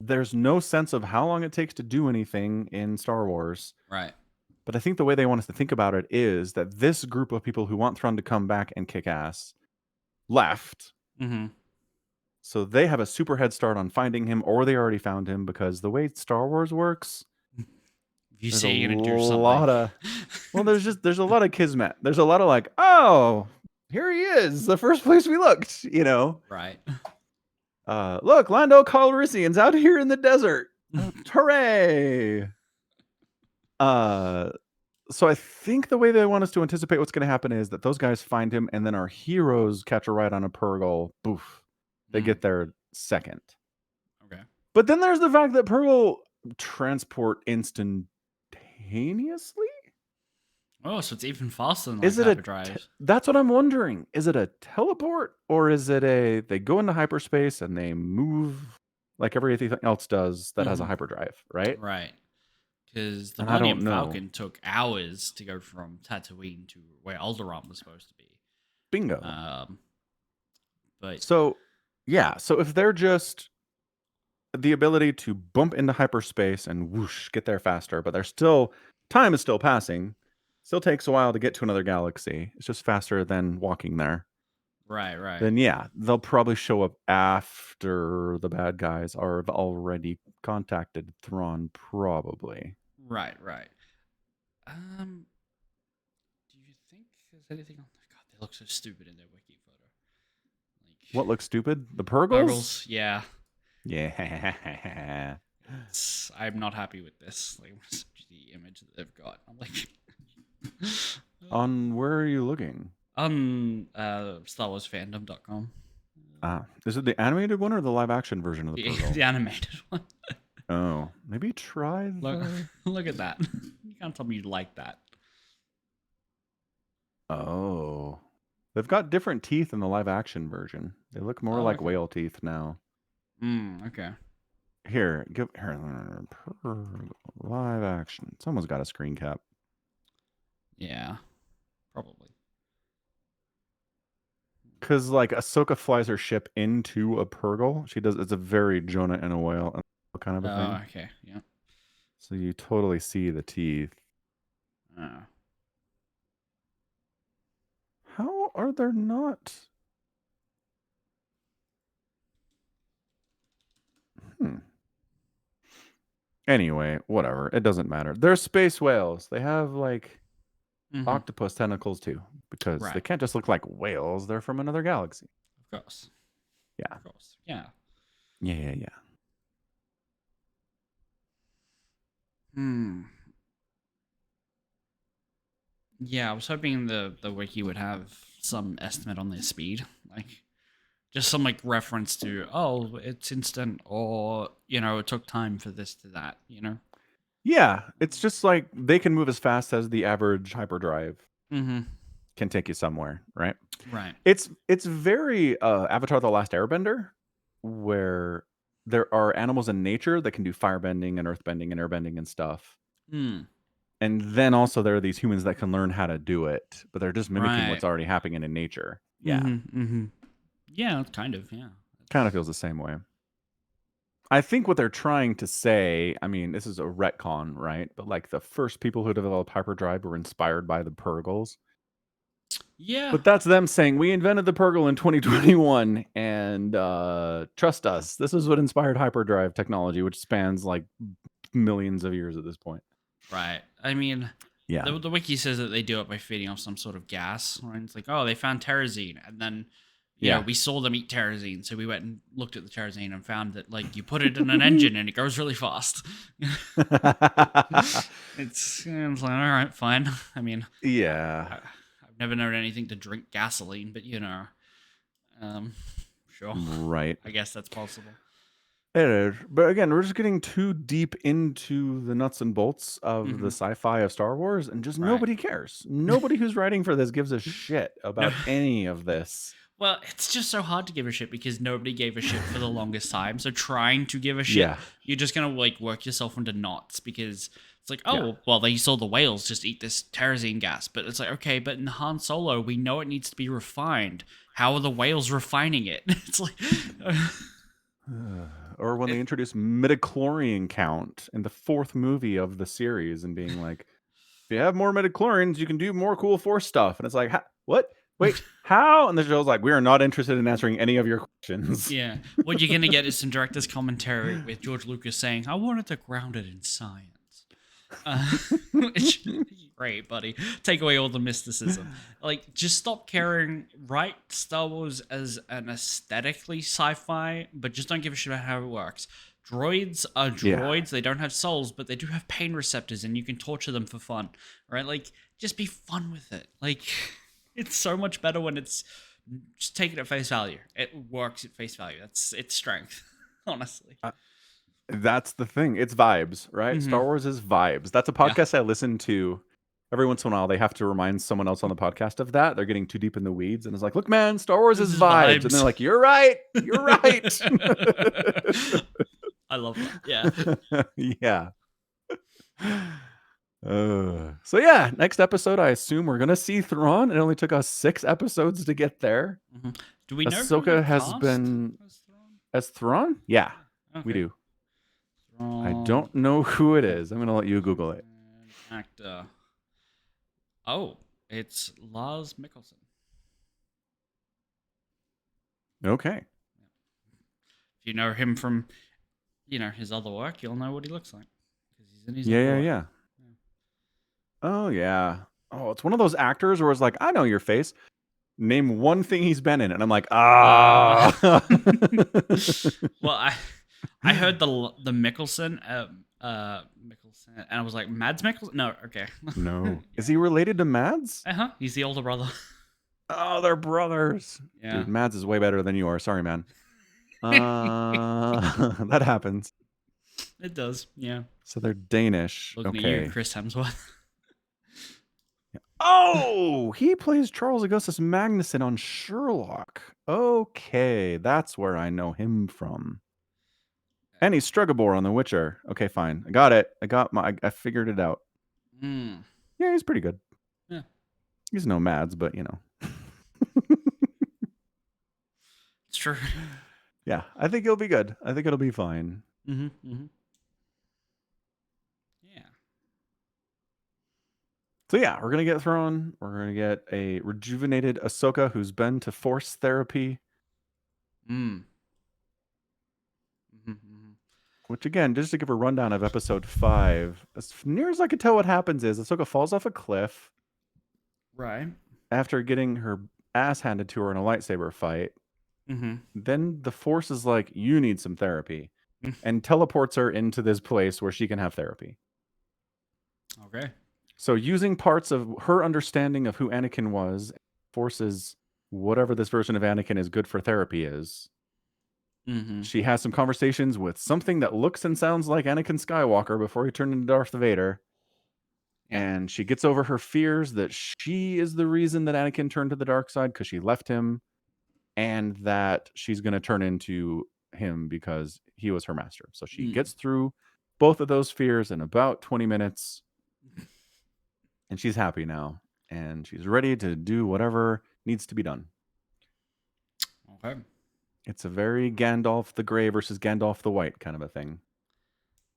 there's no sense of how long it takes to do anything in Star Wars. Right. But I think the way they want us to think about it is that this group of people who want Thrawn to come back and kick ass left. Mm-hmm. So they have a super head start on finding him, or they already found him, because the way Star Wars works, If you there's a say you're gonna do something. lot of there's a lot of kismet. There's a lot of like, oh, here he is, the first place we looked, you know. Right. Look, Lando Calrissian's out here in the desert. Hooray! So I think the way they want us to anticipate what's going to happen is that those guys find him, and then our heroes catch a ride on a Purgle. Boof. They get there second. Okay. But then there's the fact that Purgle transport instantaneously. Oh, so it's even faster than like Is it a? hyperdrive. That's what I'm wondering. Is it a teleport, or is it a? They go into hyperspace and they move like everything else does that has a hyperdrive, right? Right. Because the And I don't Millennium know. Falcon took hours to go from Tatooine to where Alderaan was supposed to be. Bingo. But So, yeah. So if they're just the ability to bump into hyperspace and whoosh, get there faster, but they're still, time is still passing. Still takes a while to get to another galaxy. It's just faster than walking there. right. Then yeah, they'll probably show up after the bad guys are have already contacted Thrawn, probably. Right. Do you think there's anything on God, they look so stupid in their wiki photo. Like What looks stupid? The Purgles? Purgles, yeah. Yeah. I'm not happy with this. Like the image that they've got. I'm like On where are you looking? on StarWarsFandom.com. Is it the animated one or the live action version of the Purgle? The animated one. Oh, maybe try Look at that. You can't tell me you like that. Oh. They've got different teeth in the live action version. They look more like okay. whale teeth now. Okay. Here, live action. Someone's got a screen cap. Yeah. Probably. Because like Ahsoka flies her ship into a Purgle. She does. It's a very Jonah and a whale kind of a thing. Okay. Yeah. So you totally see the teeth. How are there not? Anyway, whatever. It doesn't matter. They're space whales. They have like octopus tentacles too, because they can't just look like whales. They're from another galaxy. Of course. Yeah. Of course. Yeah. Yeah. Yeah, I was hoping the wiki would have some estimate on their speed, like just some like reference to, oh, it's instant, or it took time for this to that, Yeah, it's just like they can move as fast as the average hyperdrive can take you somewhere, right? Right. It's very Avatar: The Last Airbender, where there are animals in nature that can do firebending and earthbending and airbending and stuff. And then also there are these humans that can learn how to do it, but they're just mimicking what's already happening in nature. Yeah. Yeah, it's kind of, yeah. Kind of feels the same way. I think what they're trying to say, I mean, this is a retcon, right? But like the first people who developed hyperdrive were inspired by the Purgles. Yeah. But that's them saying, we invented the Purgle in 2021 and trust us. This is what inspired hyperdrive technology, which spans like millions of years at this point. Right. I mean, yeah. The wiki says that they do it by feeding off some sort of gas. Right? It's like, oh, they found terrazine, and then Yeah. we saw them eat terrazine, so we went and looked at the terrazine and found that like you put it in an engine and it goes really fast. It's like, all right, fine. I mean, Yeah. I've never known anything to drink gasoline, but um, sure, Right. I guess that's possible. It is. But again, we're just getting too deep into the nuts and bolts of the sci-fi of Star Wars, and just Right. nobody cares. Nobody who's writing for this gives a shit about any of this. Well, it's just so hard to give a shit because nobody gave a shit for the longest time. So trying to give a shit, Yeah. you're just gonna like work yourself into knots because it's like, oh, well, they saw the whales just eat this terrazine gas, but it's like, okay, but in Han Solo, we know it needs to be refined. How are the whales refining it? It's like, Or when they introduce midichlorian count in the 4th movie of the series and being like, if you have more midichlorians, you can do more cool Force stuff. And it's like, what? Wait, how? And the show's like, we are not interested in answering any of your questions. yeah, what you're gonna get is some director's commentary with George Lucas saying, "I wanted to ground it in science." Which, great, buddy. Take away all the mysticism. Like, just stop caring. Write Star Wars as an aesthetically sci-fi, but just don't give a shit about how it works. Droids are droids. They don't have souls, but they do have pain receptors, and you can torture them for fun, right? Like, just be fun with it. Like, it's so much better when it's just take it at face value. It works at face value. That's its strength, honestly. That's the thing. It's vibes, right? Star Wars is vibes. That's a podcast I listen to every once in a while. They have to remind someone else on the podcast of that. They're getting too deep in the weeds. And it's like, look, man, Star Wars is vibes. And they're like, you're right. You're right. I love that. Yeah. Yeah. So yeah, next episode, I assume we're going to see Thrawn. It only took us 6 episodes to get there. Do we know Ahsoka has been as Thrawn? Yeah, we do. I don't know who it is. I'm going to let you Google it. Actor. Oh, it's Lars Mikkelsen. Okay. If you know him from, his other work, you'll know what he looks like. He's in his Yeah. Oh, yeah. Oh, it's one of those actors where it's like, I know your face. Name one thing he's been in. And I'm like, ah. Well, I heard the Mikkelsen, and I was like, Mads Mikkelsen? No, okay. No. Is he related to Mads? He's the older brother. Oh, they're brothers. Yeah. Dude, Mads is way better than you are. Sorry, man. That happens. It does, yeah. So they're Danish. Looking okay. at you, Chris Hemsworth. Oh, he plays Charles Augustus Magnuson on Sherlock. Okay, that's where I know him from. And he's Stregobor on The Witcher. Okay, fine. I got it. I figured it out. Yeah, he's pretty good. Yeah. He's no Mads, but It's true. Yeah, I think he'll be good. I think it'll be fine. Yeah. So yeah, we're gonna get Thrawn. We're gonna get a rejuvenated Ahsoka who's been to Force therapy. Which again, just to give a rundown of episode 5, as near as I could tell, what happens is Ahsoka falls off a cliff. Right. After getting her ass handed to her in a lightsaber fight. Then the Force is like, you need some therapy. And teleports her into this place where she can have therapy. Okay. So using parts of her understanding of who Anakin was, forces whatever this version of Anakin is good for therapy is. She has some conversations with something that looks and sounds like Anakin Skywalker before he turned into Darth Vader. Yeah. And she gets over her fears that she is the reason that Anakin turned to the dark side because she left him. And that she's going to turn into him because he was her master. So she gets through both of those fears in about 20 minutes. And she's happy now. And she's ready to do whatever needs to be done. Okay. It's a very Gandalf the Grey versus Gandalf the White kind of a thing.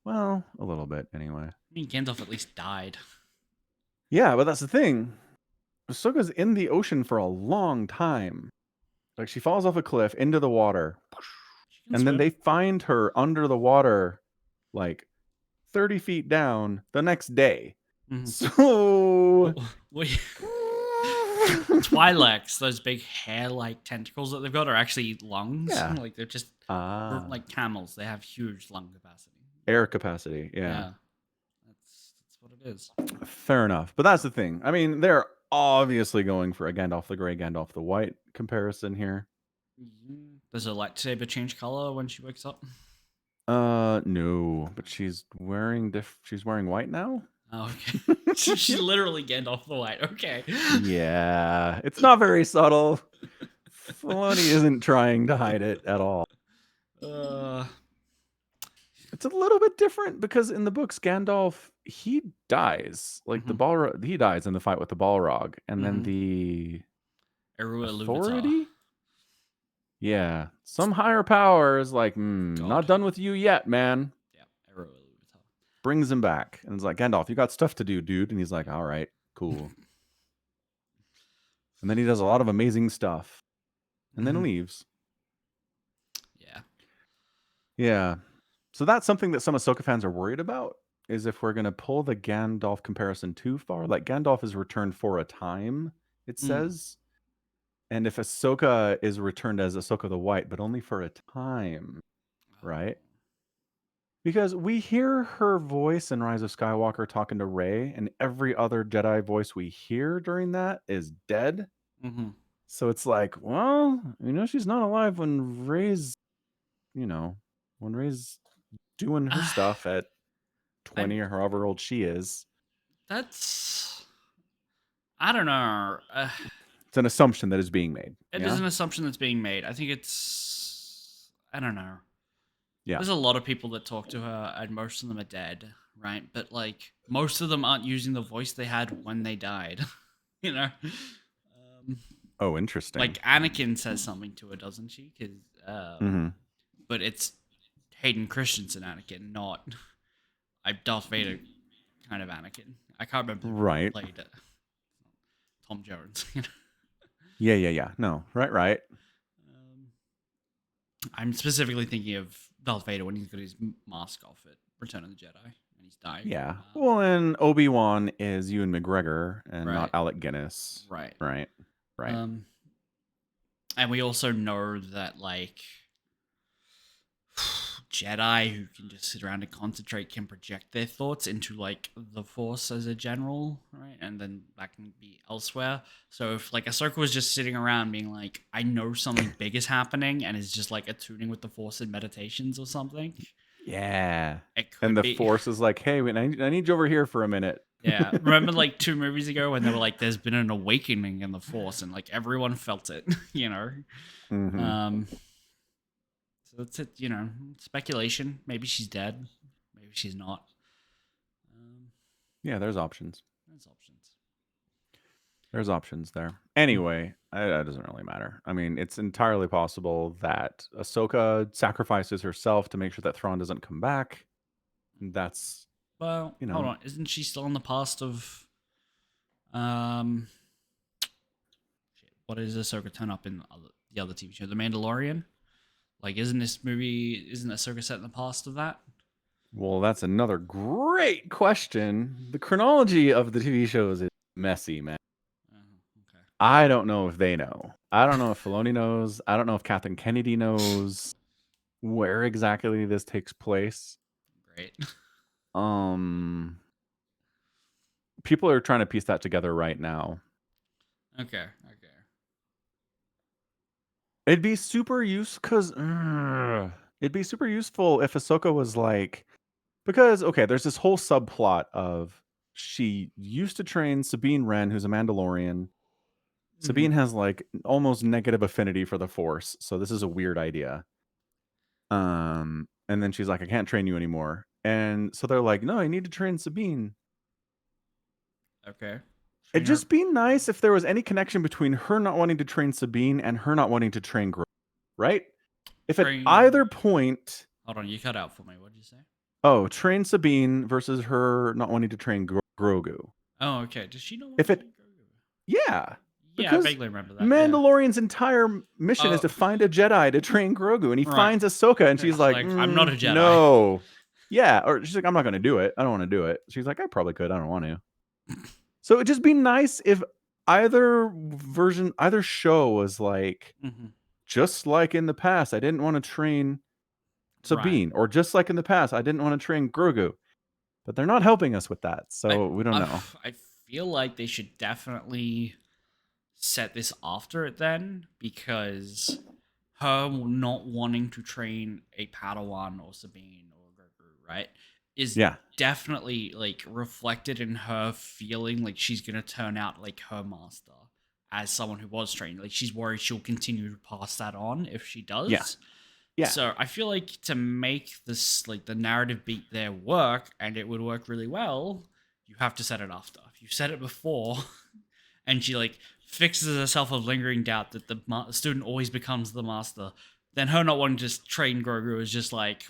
Well, a little bit anyway. I mean, Gandalf at least died. Yeah, but that's the thing. Ahsoka's in the ocean for a long time. Like, she falls off a cliff into the water. And then they find her under the water, like 30 feet down the next day. So Twi'leks, those big hair-like tentacles that they've got, are actually lungs. Yeah. Like they're just like camels. They have huge lung capacity. Air capacity. Yeah. Yeah. That's what it is. Fair enough. But that's the thing. I mean, they're obviously going for a Gandalf the Grey, Gandalf the White comparison here. Does her lightsaber change color when she wakes up? No, but she's wearing white now. Oh, okay. She's literally Gandalf the White. Okay. Yeah, it's not very subtle. Filoni isn't trying to hide it at all. It's a little bit different because in the books, Gandalf, he dies. Like he dies in the fight with the Balrog, and then the authority. Yeah, some higher power is like, not done with you yet, man. Yeah, brings him back, and it's like, Gandalf, you got stuff to do, dude. And he's like, all right, cool. And then he does a lot of amazing stuff, and then leaves. Yeah. Yeah. So that's something that some Ahsoka fans are worried about, is if we're going to pull the Gandalf comparison too far. Like, Gandalf is returned for a time, it says. And if Ahsoka is returned as Ahsoka the White, but only for a time, right? Because we hear her voice in Rise of Skywalker talking to Rey, and every other Jedi voice we hear during that is dead. So it's like, well, she's not alive when Rey's, when Rey's doing her stuff at 20 or however old she is. That's, I don't know. It's an assumption that is being made. It is an assumption that's being made. I think I don't know. Yeah. There's a lot of people that talk to her, and most of them are dead, right? But like, most of them aren't using the voice they had when they died. Oh, interesting. Like Anakin says something to her, doesn't she? But it's Hayden Christensen Anakin, not Darth Vader kind of Anakin. I can't remember who played it. Tom Jones. Yeah. No, right. I'm specifically thinking of Darth Vader when he's got his mask off at Return of the Jedi and he's dying. Yeah. Well, and Obi-Wan is Ewan McGregor and not Alec Guinness. Right. And we also know that, like, Jedi who can just sit around and concentrate can project their thoughts into, like, the Force as a general, right? And then that can be elsewhere. So if, like, Ahsoka was just sitting around being like, I know something big is happening, and is just, like, attuning with the Force in meditations or something. Yeah. And the Force is like, hey, I need you over here for a minute. Yeah. Remember, like, 2 movies ago when they were like, there's been an awakening in the Force, and, like, everyone felt it, So it's speculation. Maybe she's dead. Maybe she's not. Yeah, there's options. There's options there. Anyway, that doesn't really matter. I mean, it's entirely possible that Ahsoka sacrifices herself to make sure that Thrawn doesn't come back. That's hold on. Isn't she still in the past of what is Ahsoka turn up in the other TV show, The Mandalorian? Like, isn't Ahsoka set in the past of that? Well, that's another great question. The chronology of the TV shows is messy, man. Okay. I don't know if they know. I don't know if Filoni knows. I don't know if Kathleen Kennedy knows where exactly this takes place. Great. People are trying to piece that together right now. Okay. It'd be super useful if Ahsoka was like, because there's this whole subplot of she used to train Sabine Wren, who's a Mandalorian. Sabine has like almost negative affinity for the Force, so this is a weird idea. And then she's like, I can't train you anymore. And so they're like, no, I need to train Sabine. Okay. It'd just be nice if there was any connection between her not wanting to train Sabine and her not wanting to train Grogu, right? If at either point... Hold on, you cut out for me. What did you say? Oh, train Sabine versus her not wanting to train Grogu. Oh, okay. Does she know what Grogu? Yeah. Yeah, I vaguely remember that. Mandalorian's entire mission is to find a Jedi to train Grogu, and he finds Ahsoka, and she's like, I'm not a Jedi. No. Yeah, or she's like, I'm not going to do it. I don't want to do it. She's like, I probably could. I don't want to. So it'd just be nice if either version, either show was like, Mm-hmm. just like in the past, I didn't want to train Right. Sabine, or just like in the past, I didn't want to train Grogu. But they're not helping us with that, I so we don't I know. I feel like they should definitely set this after it then, because her not wanting to train a Padawan or Sabine or Grogu, right, is Yeah. definitely like reflected in her feeling like she's gonna turn out like her master as someone who was trained. Like she's worried she'll continue to pass that on if she Yeah. does. Yeah. So I feel like to make this like the narrative beat there work, and it would work really well, you have to set it after. If you set it before, and she like fixes herself of lingering doubt that the student always becomes the master, then her not wanting to just train Grogu is just like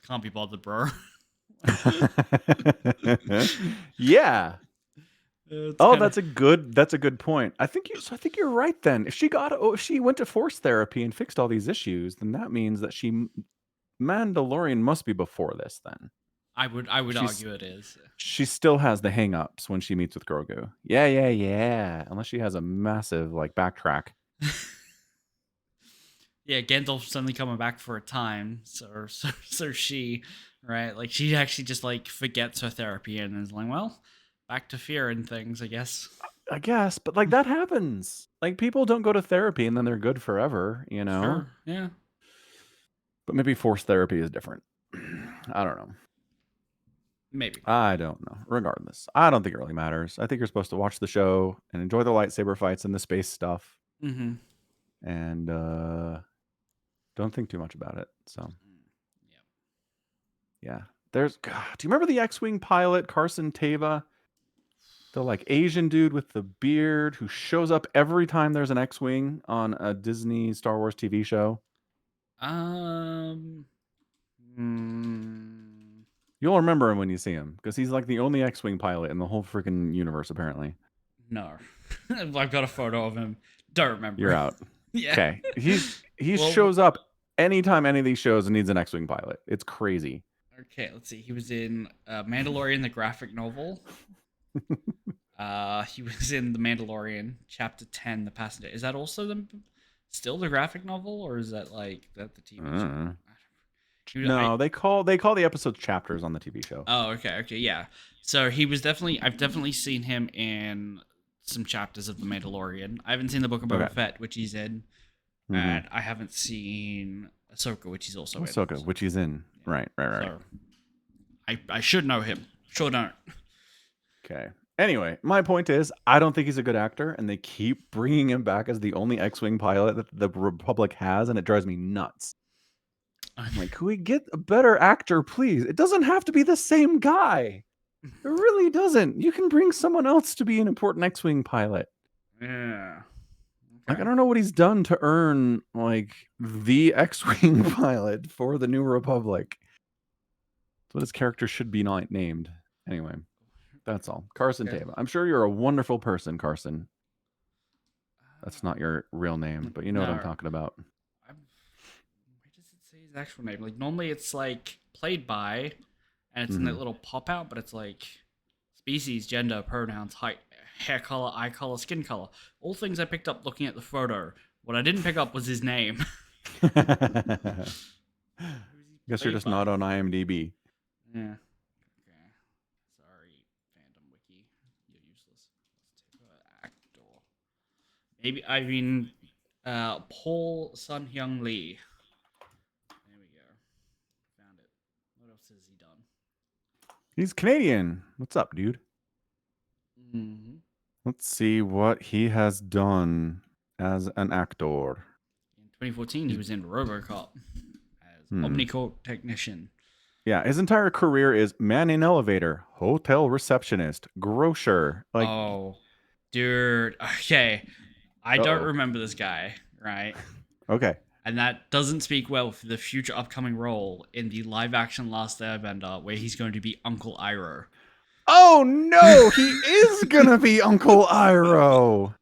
can't be bothered, bro. Yeah. It's Oh, kind of that's a good point. I think you're right then. If she went to force therapy and fixed all these issues, then that means that Mandalorian must be before this then. I would She's argue it is. she still has the hang-ups when she meets with Grogu. Yeah, yeah, yeah. Unless she has a massive like backtrack. Yeah, Gandalf's suddenly coming back for a time, so she, right? Like she actually just like forgets her therapy and is like, well, back to fear and things, I guess. I guess, but like that happens. Like people don't go to therapy and then they're good forever, you know? Sure, yeah, But maybe forced therapy is different. I don't know. maybe. I don't know. Regardless, I don't think it really matters. I think you're supposed to watch the show and enjoy the lightsaber fights and the space stuff, Mm-hmm. and don't think too much about it. So Yeah. yeah, there's. God, do you remember the X-wing pilot Carson Teva, the like Asian dude with the beard who shows up every time there's an X-wing on a Disney Star Wars TV show? Um. mm, You'll remember him when you see him because he's like the only X-wing pilot in the whole freaking universe. Apparently, no, I've got a photo of him. Don't you're remember. out. Yeah. Okay, he Well, shows up anytime any of these shows needs an X-wing pilot. It's crazy. okay. Let's see. He was in Mandalorian, the graphic novel. He was in The Mandalorian, Chapter 10, The Passenger. Is that also still the graphic novel, or is that like that the TV show? Uh, I no, they call the episodes chapters on the TV show. Oh, okay, yeah. So he was definitely I've definitely seen him in some chapters of The Mandalorian. I haven't seen the Book of Okay. Boba Fett, which he's in, Mm-hmm. and I haven't seen Ahsoka, which he's also in. Ahsoka, which he's in. Yeah. Right. So I should know him. Sure don't. Okay. Anyway, my point is, I don't think he's a good actor, and they keep bringing him back as the only X-wing pilot that the Republic has, and it drives me nuts. I'm like, could we get a better actor, please? It doesn't have to be the same guy. It really doesn't. You can bring someone else to be an important X-wing pilot. Yeah. Like, Okay. I don't know what he's done to earn like the X-wing pilot for the New Republic. That's what his character should be not named. Anyway, that's all. Carson Okay. Teva. I'm sure you're a wonderful person, Carson. That's not your real name, but you know what I'm No. talking about. Where does it say his actual name? Like normally it's like played by, and it's in that Mhm. little pop out, but it's like species, gender, pronouns, height, hair color, eye color, skin color. All things I picked up looking at the photo. What I didn't pick up was his name. Who's he Guess you're played just by? not on IMDb. Yeah. Okay. Sorry, fandom wiki. You're useless. Let's take actor. Maybe I mean Paul Sun Hyung Lee. There we go. Found it. What else has he done? He's Canadian. What's up, dude? Mm-hmm. Let's see what he has done as an actor. In 2014, he was in RoboCop as Hmm. Omnicorp technician. Yeah, his entire career is man in elevator, hotel receptionist, grocer. Like, Oh, dude. Okay, I don't uh-oh. remember this guy, right? Okay. And that doesn't speak well for the future upcoming role in the live-action Last Airbender, where he's going to be Uncle Iroh. Oh no, he is gonna be Uncle Iroh.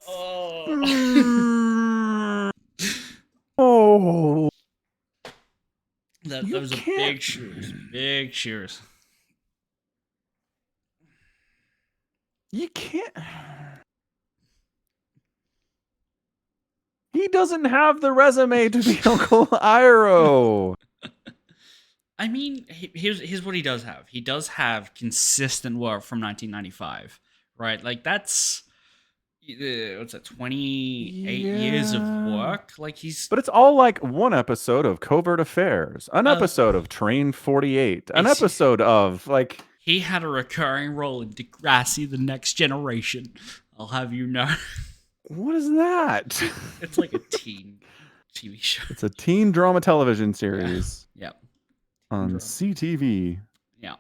Oh. Mm. Oh, you Those are can't. big shoes. Big shoes. You can't. He doesn't have the resume to be Uncle Iroh. I mean, here's what he does have. He does have consistent work from 1995, right? Like that's what's that? 28 years of Yeah. work. Like he's But it's all like one episode of Covert Affairs, an uh, episode of Train 48, an it's, episode of like. he had a recurring role in Degrassi: The Next Generation. I'll have you know. What is that? It's like a teen TV show. It's a teen drama television Yeah. series Yeah. on CTV. Yeah.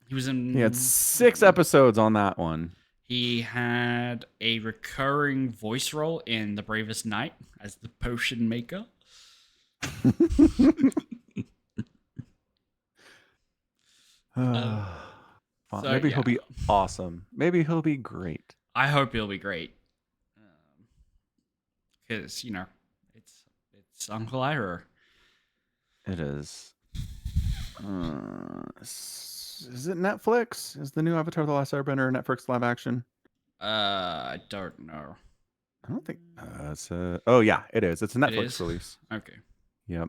He was in. He had 6 episodes on that one. He had a recurring voice role in The Bravest Knight as the potion maker. Fine. So, Maybe yeah. he'll be awesome. Maybe he'll be great. I hope he'll be great. Because, it's Uncle Iroh. It is. Is it Netflix? Is the new Avatar: The Last Airbender a Netflix live action? I don't know. I don't think it's oh yeah, it is. It's a It Netflix is? release. Okay. Yep.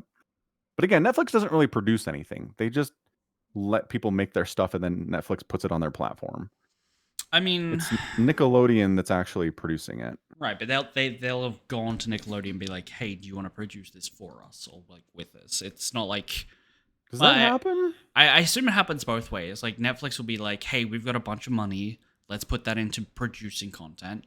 But again, Netflix doesn't really produce anything. They just let people make their stuff and then Netflix puts it on their platform. I mean, It's Nickelodeon that's actually producing it. right, but they'll have gone to Nickelodeon and be like, "Hey, do you want to produce this for us or like with us?" It's not like Does that happen? I assume it happens both ways. Like Netflix will be like, "Hey, we've got a bunch of money. Let's put that into producing content."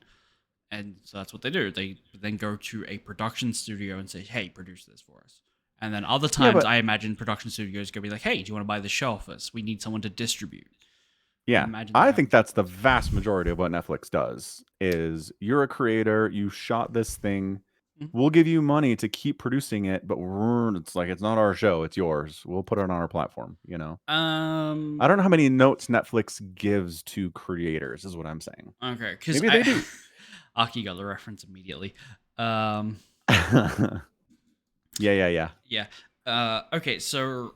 And so that's what they do. They then go to a production studio and say, "Hey, produce this for us." And then other times, I imagine production studios go be like, "Hey, do you want to buy the show off us? We need someone to distribute." Yeah, I think that's the vast majority of what Netflix does. Is you're a creator, you shot this thing, we'll give you money to keep producing it, but it's like it's not our show, it's yours. We'll put it on our platform. I don't know how many notes Netflix gives to creators. Is what I'm saying. Okay, because maybe they do. Aki got the reference immediately. Yeah. Okay, so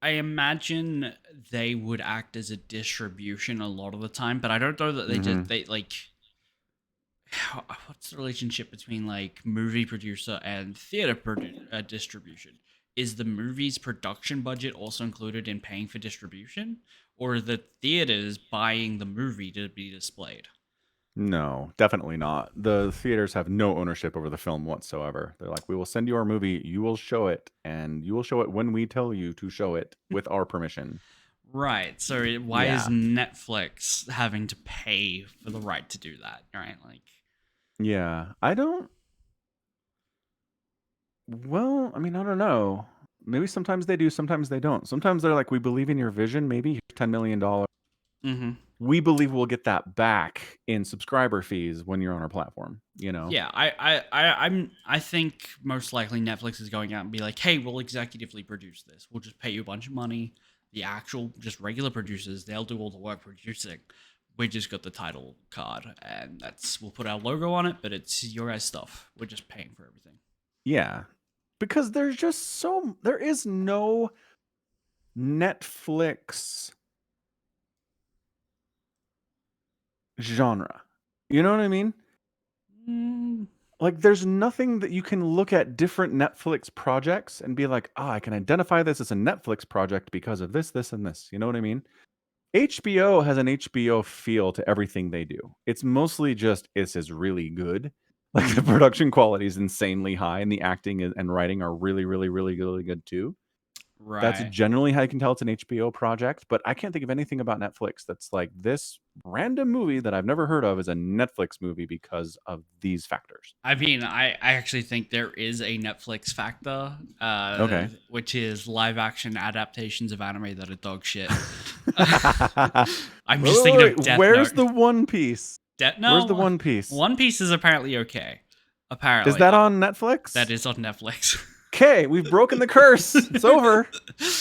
I imagine they would act as a distribution a lot of the time, but I don't know that they like. What's the relationship between like movie producer and theater distribution? Is the movie's production budget also included in paying for distribution, or are the theaters buying the movie to be displayed? No, definitely not. The theaters have no ownership over the film whatsoever. They're like, we will send you our movie, you will show it, and you will show it when we tell you to show it with our permission. Right. So why is Netflix having to pay for the right to do that? Right. Like. Yeah, I don't. Well, I mean, I don't know. Maybe sometimes they do, sometimes they don't. Sometimes they're like, we believe in your vision. Maybe here's $10 million. Mm-hmm. We believe we'll get that back in subscriber fees when you're on our platform. Yeah, I think most likely Netflix is going out and be like, hey, we'll executively produce this. We'll just pay you a bunch of money. The actual just regular producers, they'll do all the work producing. We just got the title card, and we'll put our logo on it, but it's your guys' stuff. We're just paying for everything. Yeah, because there is no Netflix genre. You know what I mean? Like, there's nothing that you can look at different Netflix projects and be like, I can identify this as a Netflix project because of this, this, and this. You know what I mean? HBO has an HBO feel to everything they do. It's mostly just, this is really good. Like, the production quality is insanely high, and the acting and writing are really, really, really, really good too. Right. That's generally how you can tell it's an HBO project, but I can't think of anything about Netflix that's like, this random movie that I've never heard of is a Netflix movie because of these factors. I mean, I actually think there is a Netflix factor, Okay. which is live action adaptations of anime that are dog shit. I'm just thinking of Death Where's Note. The One Piece? Where's The One Piece? One Piece is apparently okay. Apparently. Is that on Netflix? That is on Netflix. Okay, we've broken the curse. It's over.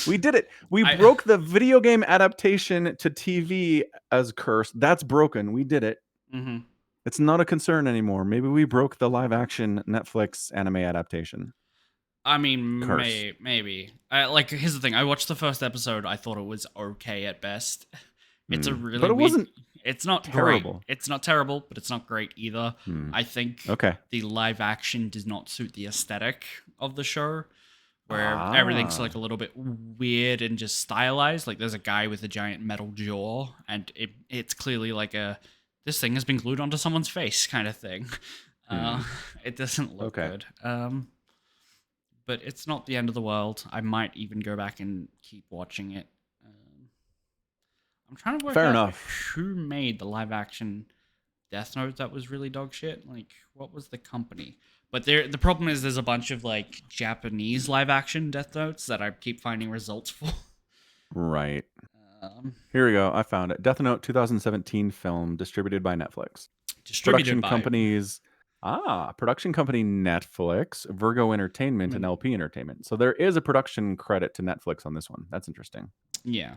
We did it. We broke the video game adaptation to TV as curse. That's broken. We did it. Mm-hmm. It's not a concern anymore. Maybe we broke the live action Netflix anime adaptation. I mean, maybe. Here's the thing. I watched the first episode. I thought it was okay at best. It's a really, but it wasn't. It's not great. Terrible. It's not terrible, but it's not great either. Hmm. I think Okay. the live action does not suit the aesthetic of the show, where everything's Ah. like a little bit weird and just stylized. Like there's a guy with a giant metal jaw, and it's clearly like this thing has been glued onto someone's face kind of thing. Hmm. It doesn't look Okay. good. But it's not the end of the world. I might even go back and keep watching it. I'm trying to work Fair out enough. who made the live action Death Note that was really dog shit. Like, what was the company? But the problem is there's a bunch of like Japanese live action Death Notes that I keep finding results for. Right. Um, Here we go. I found it. Death Note 2017 film distributed by Netflix. Distributed Production by. companies. Production company Netflix, Virgo Entertainment, and LP Entertainment. So there is a production credit to Netflix on this one. That's interesting. Yeah.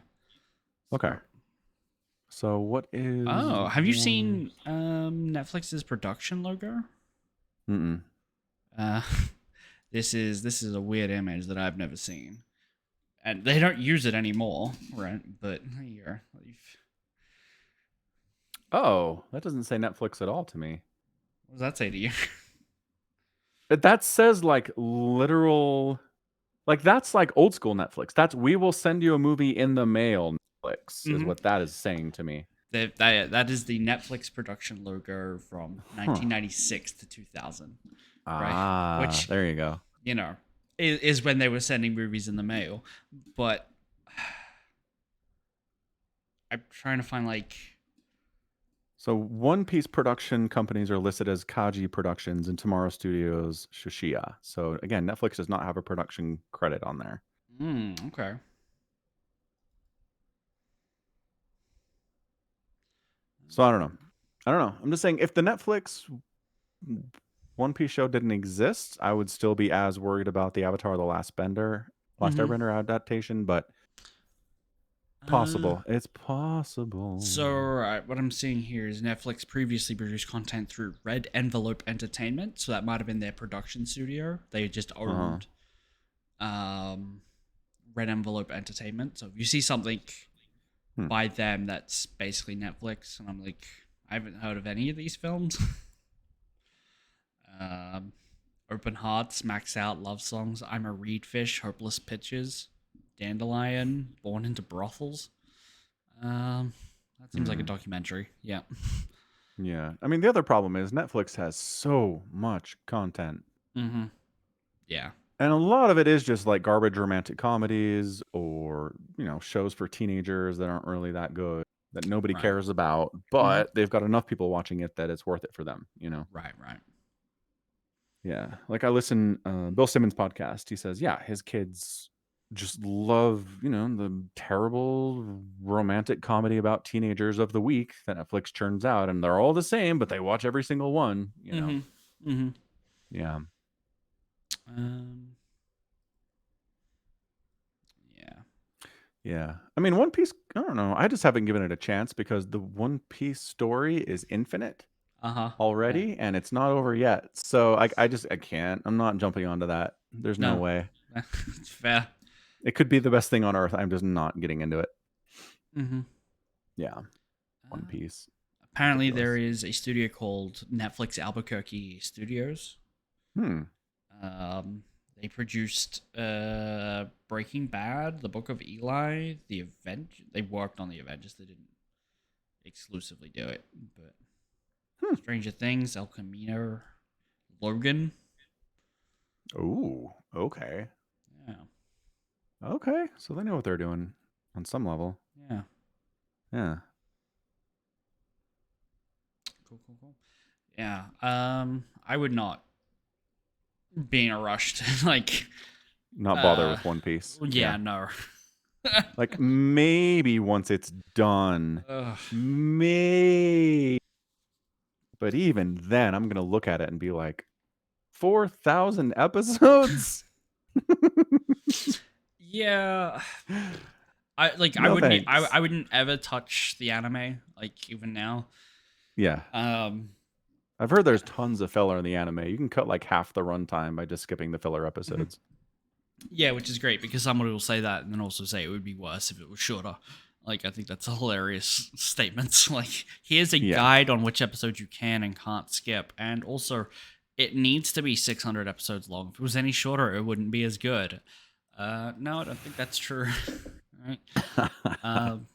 Okay. So what is? Oh, have you seen Netflix's production logo? Mm-mm. Uh, this is a weird image that I've never seen, and they don't use it anymore, right? But here, Oh, that doesn't say Netflix at all to me. what does that say to you? That says like literal, like that's like old school Netflix. That's we will send you a movie in the mail. Netflix is what that is saying to me. That is the Netflix production logo from Huh. 1996 to 2000, right? Ah, Which, there you go. you know, is when they were sending movies in the mail. But I'm trying to find like. So One Piece production companies are listed as Kaji Productions and Tomorrow Studios Shoshiya. So again, Netflix does not have a production credit on there. Okay. So I don't know. I'm just saying if the Netflix One Piece show didn't exist, I would still be as worried about the Avatar The Last Airbender adaptation, but possible. It's possible. So what I'm seeing here is Netflix previously produced content through Red Envelope Entertainment, so that might have been their production studio. They just owned Red Envelope Entertainment. So if you see something by them that's basically Netflix, and I'm like, I haven't heard of any of these films. Open Hearts, Max Out, Love Songs, I'm a Reed Fish, Hopeless Pitches, Dandelion, Born into Brothels. That seems like a documentary. Yeah. Yeah. I mean, the other problem is Netflix has so much content. Yeah. And a lot of it is just like garbage romantic comedies or, shows for teenagers that aren't really that good, that nobody Right. cares about, but they've got enough people watching it that it's worth it for them, Right. Yeah. Like I listen, Bill Simmons' podcast, he says, yeah, his kids just love, the terrible romantic comedy about teenagers of the week that Netflix churns out. And they're all the same, but they watch every single one, Yeah. Yeah. Yeah. I mean, One Piece, I don't know. I just haven't given it a chance because the One Piece story is infinite already and it's not over yet. So I can't. I'm not jumping onto that. There's no way. It's fair. It could be the best thing on earth. I'm just not getting into it. Yeah. One Piece. Apparently, there Ridiculous. is a studio called Netflix Albuquerque Studios. They produced Breaking Bad, The Book of Eli, The Avengers. They worked on The Avengers. They didn't exclusively do it, but Stranger Things, El Camino, Logan. Ooh, okay. Yeah. Okay. So they know what they're doing on some level. Yeah. Yeah. Cool. Yeah. I would not be in a rush to like Not bother with One Piece. Yeah. No. Like maybe once it's done. Maybe. But even then, I'm gonna look at it and be like, 4,000 episodes? Yeah. I No wouldn't thanks. I wouldn't ever touch the anime, like even now. Yeah. I've heard there's tons of filler in the anime. You can cut like half the runtime by just skipping the filler episodes. Yeah, which is great because someone will say that and then also say it would be worse if it was shorter. Like, I think that's a hilarious statement. Like, here's a Yeah. guide on which episodes you can and can't skip. And also, it needs to be 600 episodes long. If it was any shorter, it wouldn't be as good. No, I don't think that's true. Right? Um,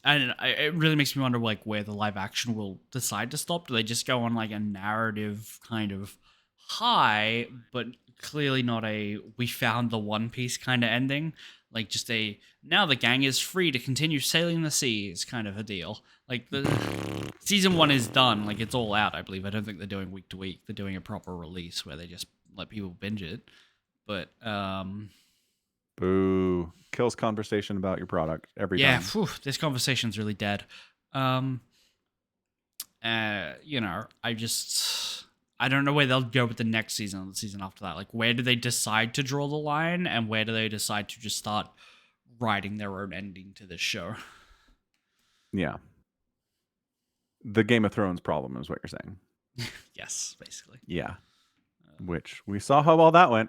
and it really makes me wonder, like, where the live action will decide to stop. Do they just go on, like, a narrative kind of high, but clearly not a we found the One Piece kind of ending? Like, just a now the gang is free to continue sailing the seas kind of a deal. Like, the season 1 is done. Like, it's all out, I believe. I don't think they're doing week to week. They're doing a proper release where they just let people binge it. But, Boo. Kills conversation about your product every yeah, time. this conversation's really dead. Um, I don't know where they'll go with the next season or the season after that. Like, where do they decide to draw the line, and where do they decide to just start writing their own ending to this show? Yeah. The Game of Thrones problem is what you're saying. Yes, basically. Yeah. Which we saw how well that went.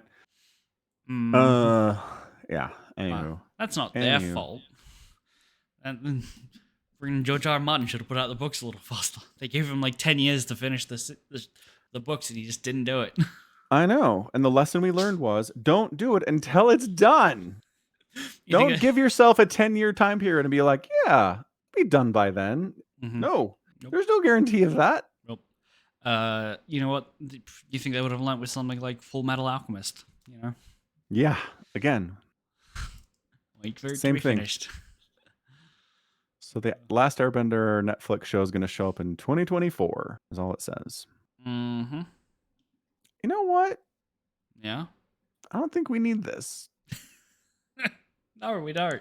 Yeah. Anywho. That's not their fault. And George R. R. Martin should have put out the books a little faster. They gave him like 10 years to finish the books, and he just didn't do it. I know. And the lesson we learned was don't do it until it's done. Don't give yourself a 10-year time period and be like, yeah, be done by then. No. Nope. There's no guarantee of that. Nope. You know what? You think they would have learned with something like Full Metal Alchemist? You know? Yeah. Again. Wait for it Same to be thing. finished. So the Last Airbender Netflix show is going to show up in 2024, is all it says. Mm-hmm. You know what? Yeah? I don't think we need this. No, we don't.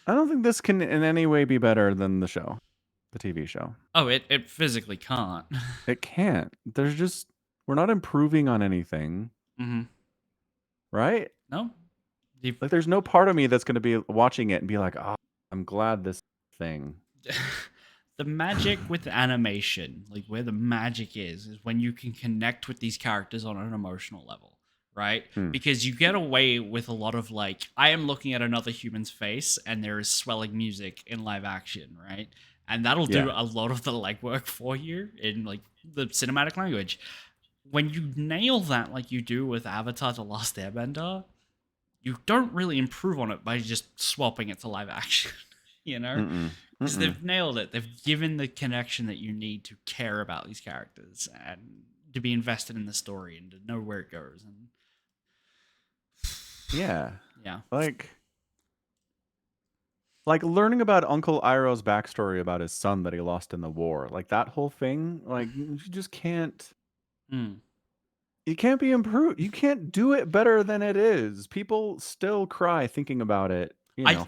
I don't think this can in any way be better than the show, the TV show. Oh, it physically can't. It can't. There's just, we're not improving on anything. Mm-hmm. Right? No? Like, there's no part of me that's going to be watching it and be like, oh, I'm glad this thing. The magic with animation, like where the magic is when you can connect with these characters on an emotional level. Right? Because you get away with a lot of like, I am looking at another human's face and there is swelling music in live action, right? And that'll do a lot of the legwork for you in like the cinematic language. When you nail that like you do with Avatar: The Last Airbender, you don't really improve on it by just swapping it to live action, you know? Because they've nailed it. They've given the connection that you need to care about these characters and to be invested in the story and to know where it goes. And yeah. Like learning about Uncle Iroh's backstory about his son that he lost in the war. Like, that whole thing, like, you just can't. It can't be improved. You can't do it better than it is. People still cry thinking about it,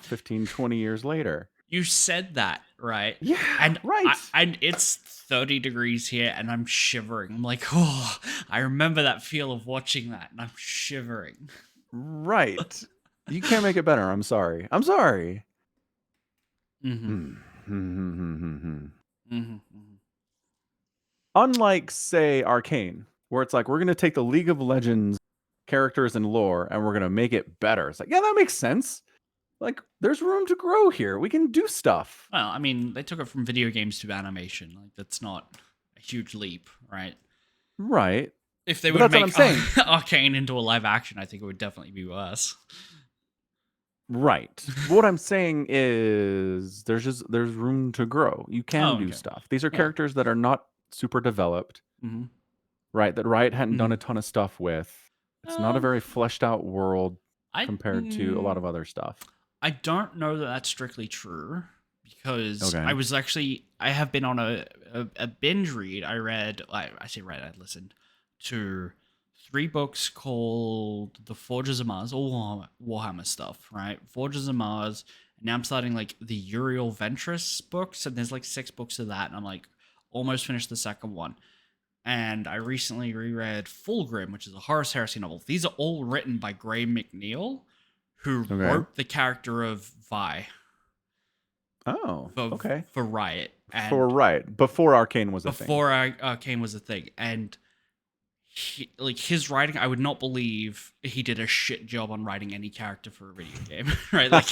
15, 20 years later. You said that, right? Yeah, and right. And it's 30 degrees here, and I'm shivering. I'm like, oh, I remember that feel of watching that, and I'm shivering. Right. You can't make it better. I'm sorry. I'm sorry. Unlike, say, Arcane, where it's like, we're going to take the League of Legends characters and lore, and we're going to make it better. It's like, yeah, that makes sense. Like, there's room to grow here. We can do stuff. Well, I mean, they took it from video games to animation. Like, that's not a huge leap, right? Right. If they would make Arcane into a live action, I think it would definitely be worse. Right. What I'm saying is there's room to grow. You can do stuff. These are characters that are not super developed. Right. That Riot hadn't done a ton of stuff with. It's not a very fleshed out world compared to a lot of other stuff. I don't know that that's strictly true because I have been on a binge read. I listened to 3 books called The Forges of Mars, all Warhammer stuff, right? Forges of Mars. And now I'm starting like the Uriel Ventress books, and there's like 6 books of that, and I'm like almost finished the second one. And I recently reread Fulgrim, which is a Horus Heresy novel. These are all written by Gray McNeil, who wrote the character of Vi. Oh, okay. For Riot. For Riot. Before Arcane was a thing. Before Arcane was a thing. And like his writing, I would not believe he did a shit job on writing any character for a video game, right? Like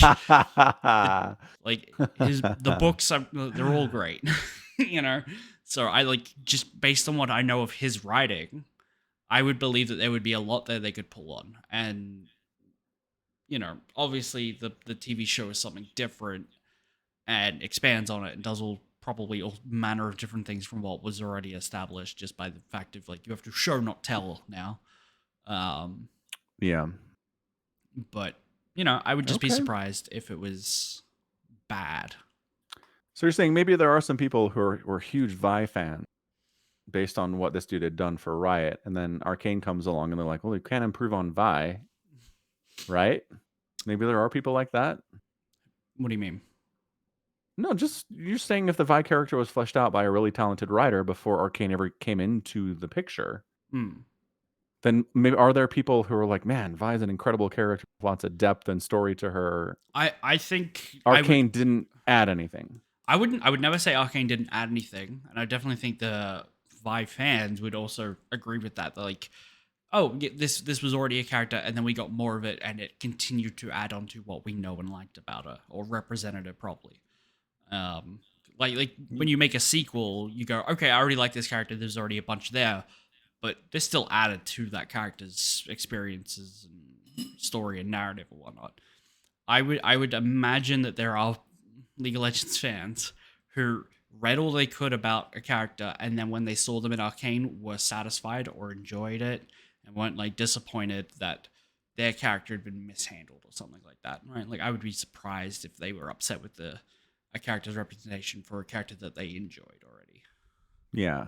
the books, they're all great, you know. So I like just based on what I know of his writing, I would believe that there would be a lot there they could pull on, and obviously the TV show is something different and expands on it and does probably all manner of different things from what was already established just by the fact of like you have to show not tell now. Yeah. But I would just be Okay. surprised if it was bad. So you're saying maybe there are some people who were huge Vi fans based on what this dude had done for Riot, and then Arcane comes along and they're like, well, you can't improve on Vi, right? Maybe there are people like that. What do you mean? No, just you're saying if the Vi character was fleshed out by a really talented writer before Arcane ever came into the picture, then maybe are there people who are like, man, Vi is an incredible character with lots of depth and story to her. I think Arcane didn't add anything. I would never say Arcane didn't add anything, and I definitely think the Vi fans would also agree with that. They're like, oh, this was already a character, and then we got more of it, and it continued to add on to what we know and liked about her, or represented her properly. Like when you make a sequel, you go, okay, I already like this character. There's already a bunch there, but they're still added to that character's experiences and story and narrative and whatnot. I would imagine that there are League of Legends fans who read all they could about a character, and then when they saw them in Arcane, were satisfied or enjoyed it, and weren't like disappointed that their character had been mishandled or something like that. Right? Like I would be surprised if they were upset with a character's representation for a character that they enjoyed already. Yeah.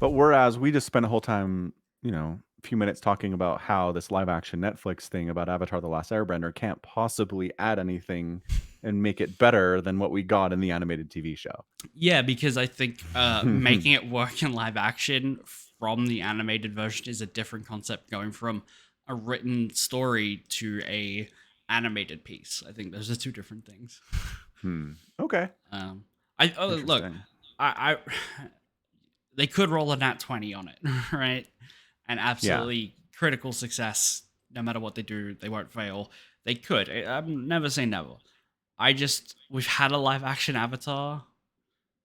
But whereas we just spent a whole time, a few minutes talking about how this live action Netflix thing about Avatar: The Last Airbender can't possibly add anything and make it better than what we got in the animated TV show. Yeah, because I think making it work in live action from the animated version is a different concept, going from a written story to a animated piece. I think those are two different things. Okay. Look, I they could roll a nat 20 on it, right? And absolutely critical success. No matter what they do, they won't fail. They could. I'm never say never. We've had a live action Avatar,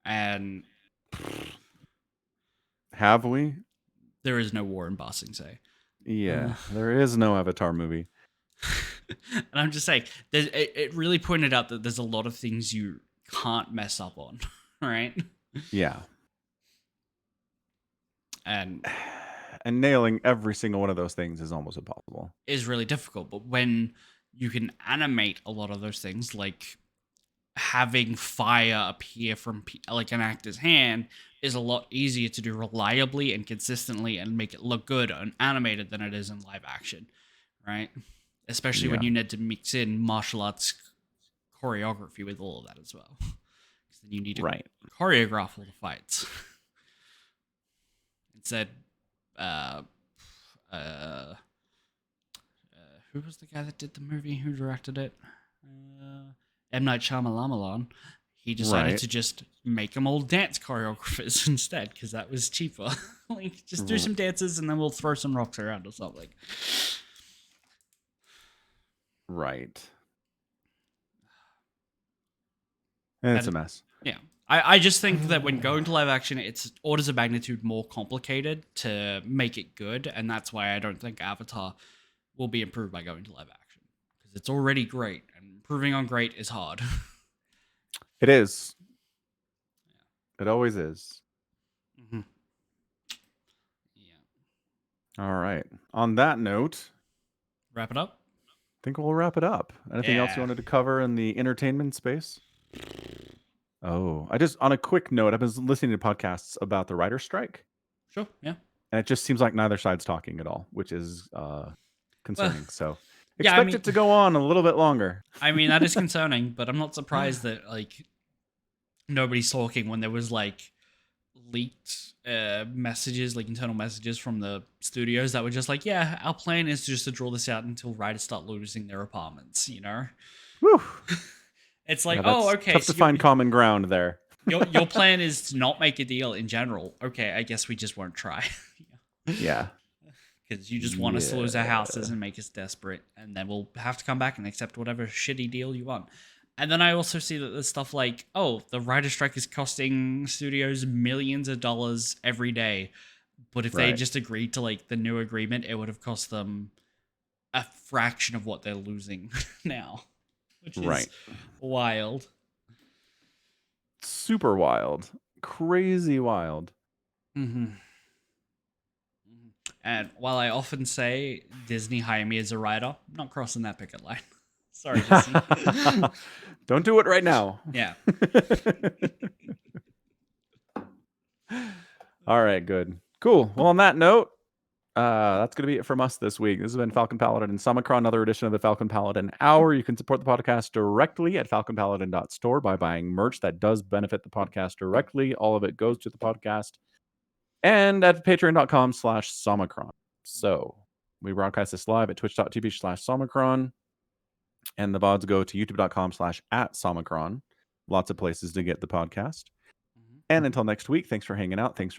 and have we? There is no war in Ba Sing Se. Yeah, there is no Avatar movie. And I'm just saying, it really pointed out that there's a lot of things you can't mess up on, right? Yeah. And nailing every single one of those things is almost impossible. Is really difficult. But when you can animate a lot of those things, like having fire appear from like an actor's hand, is a lot easier to do reliably and consistently and make it look good on animated than it is in live action, right? Especially when you need to mix in martial arts choreography with all of that as well. Because then you need to choreograph all the fights. Instead, who was the guy that did the movie? Who directed it? M. Night Shyamalan. He decided to just make them all dance choreographers instead, because that was cheaper. Like, just do some dances and then we'll throw some rocks around or something. Right. And it's a mess. Yeah. I just think that when going to live action, it's orders of magnitude more complicated to make it good, and that's why I don't think Avatar will be improved by going to live action, because it's already great, and improving on great is hard. It is. It always is. Mm-hmm. Yeah. All right. On that note, wrap it up. I think we'll wrap it up. Anything else you wanted to cover in the entertainment space? Oh, on a quick note, I've been listening to podcasts about the writer's strike. Sure, yeah. And it just seems like neither side's talking at all, which is concerning. So expect it to go on a little bit longer. I mean, that is concerning, but I'm not surprised that like nobody's talking when there was like leaked messages, like internal messages from the studios that were just like, yeah, our plan is just to draw this out until writers start losing their apartments, you know? Whew. It's like, okay. Tough to find common ground there. your plan is to not make a deal in general. Okay, I guess we just won't try. Yeah. Because you just want us to lose our houses and make us desperate, and then we'll have to come back and accept whatever shitty deal you want. And then I also see that there's stuff like, oh, the writer strike is costing studios millions of dollars every day, but if they Right. just agreed to like the new agreement, it would have cost them a fraction of what they're losing now, which is Right. wild. Super wild. Crazy wild. Mm-hmm. And while I often say Disney hire me as a writer, I'm not crossing that picket line. Sorry, Disney. Don't do it right now. Yeah. All right, good. Cool. Well, on that note, that's going to be it from us this week. This has been Falcon Paladin and Summicron, another edition of the Falcon Paladin Hour. You can support the podcast directly at falconpaladin.store by buying merch that does benefit the podcast directly. All of it goes to the podcast. And at patreon.com/Somicron. So we broadcast this live at twitch.tv/Somicron. And the VODs go to youtube.com/@Somicron. Lots of places to get the podcast. And until next week, thanks for hanging out. Thanks for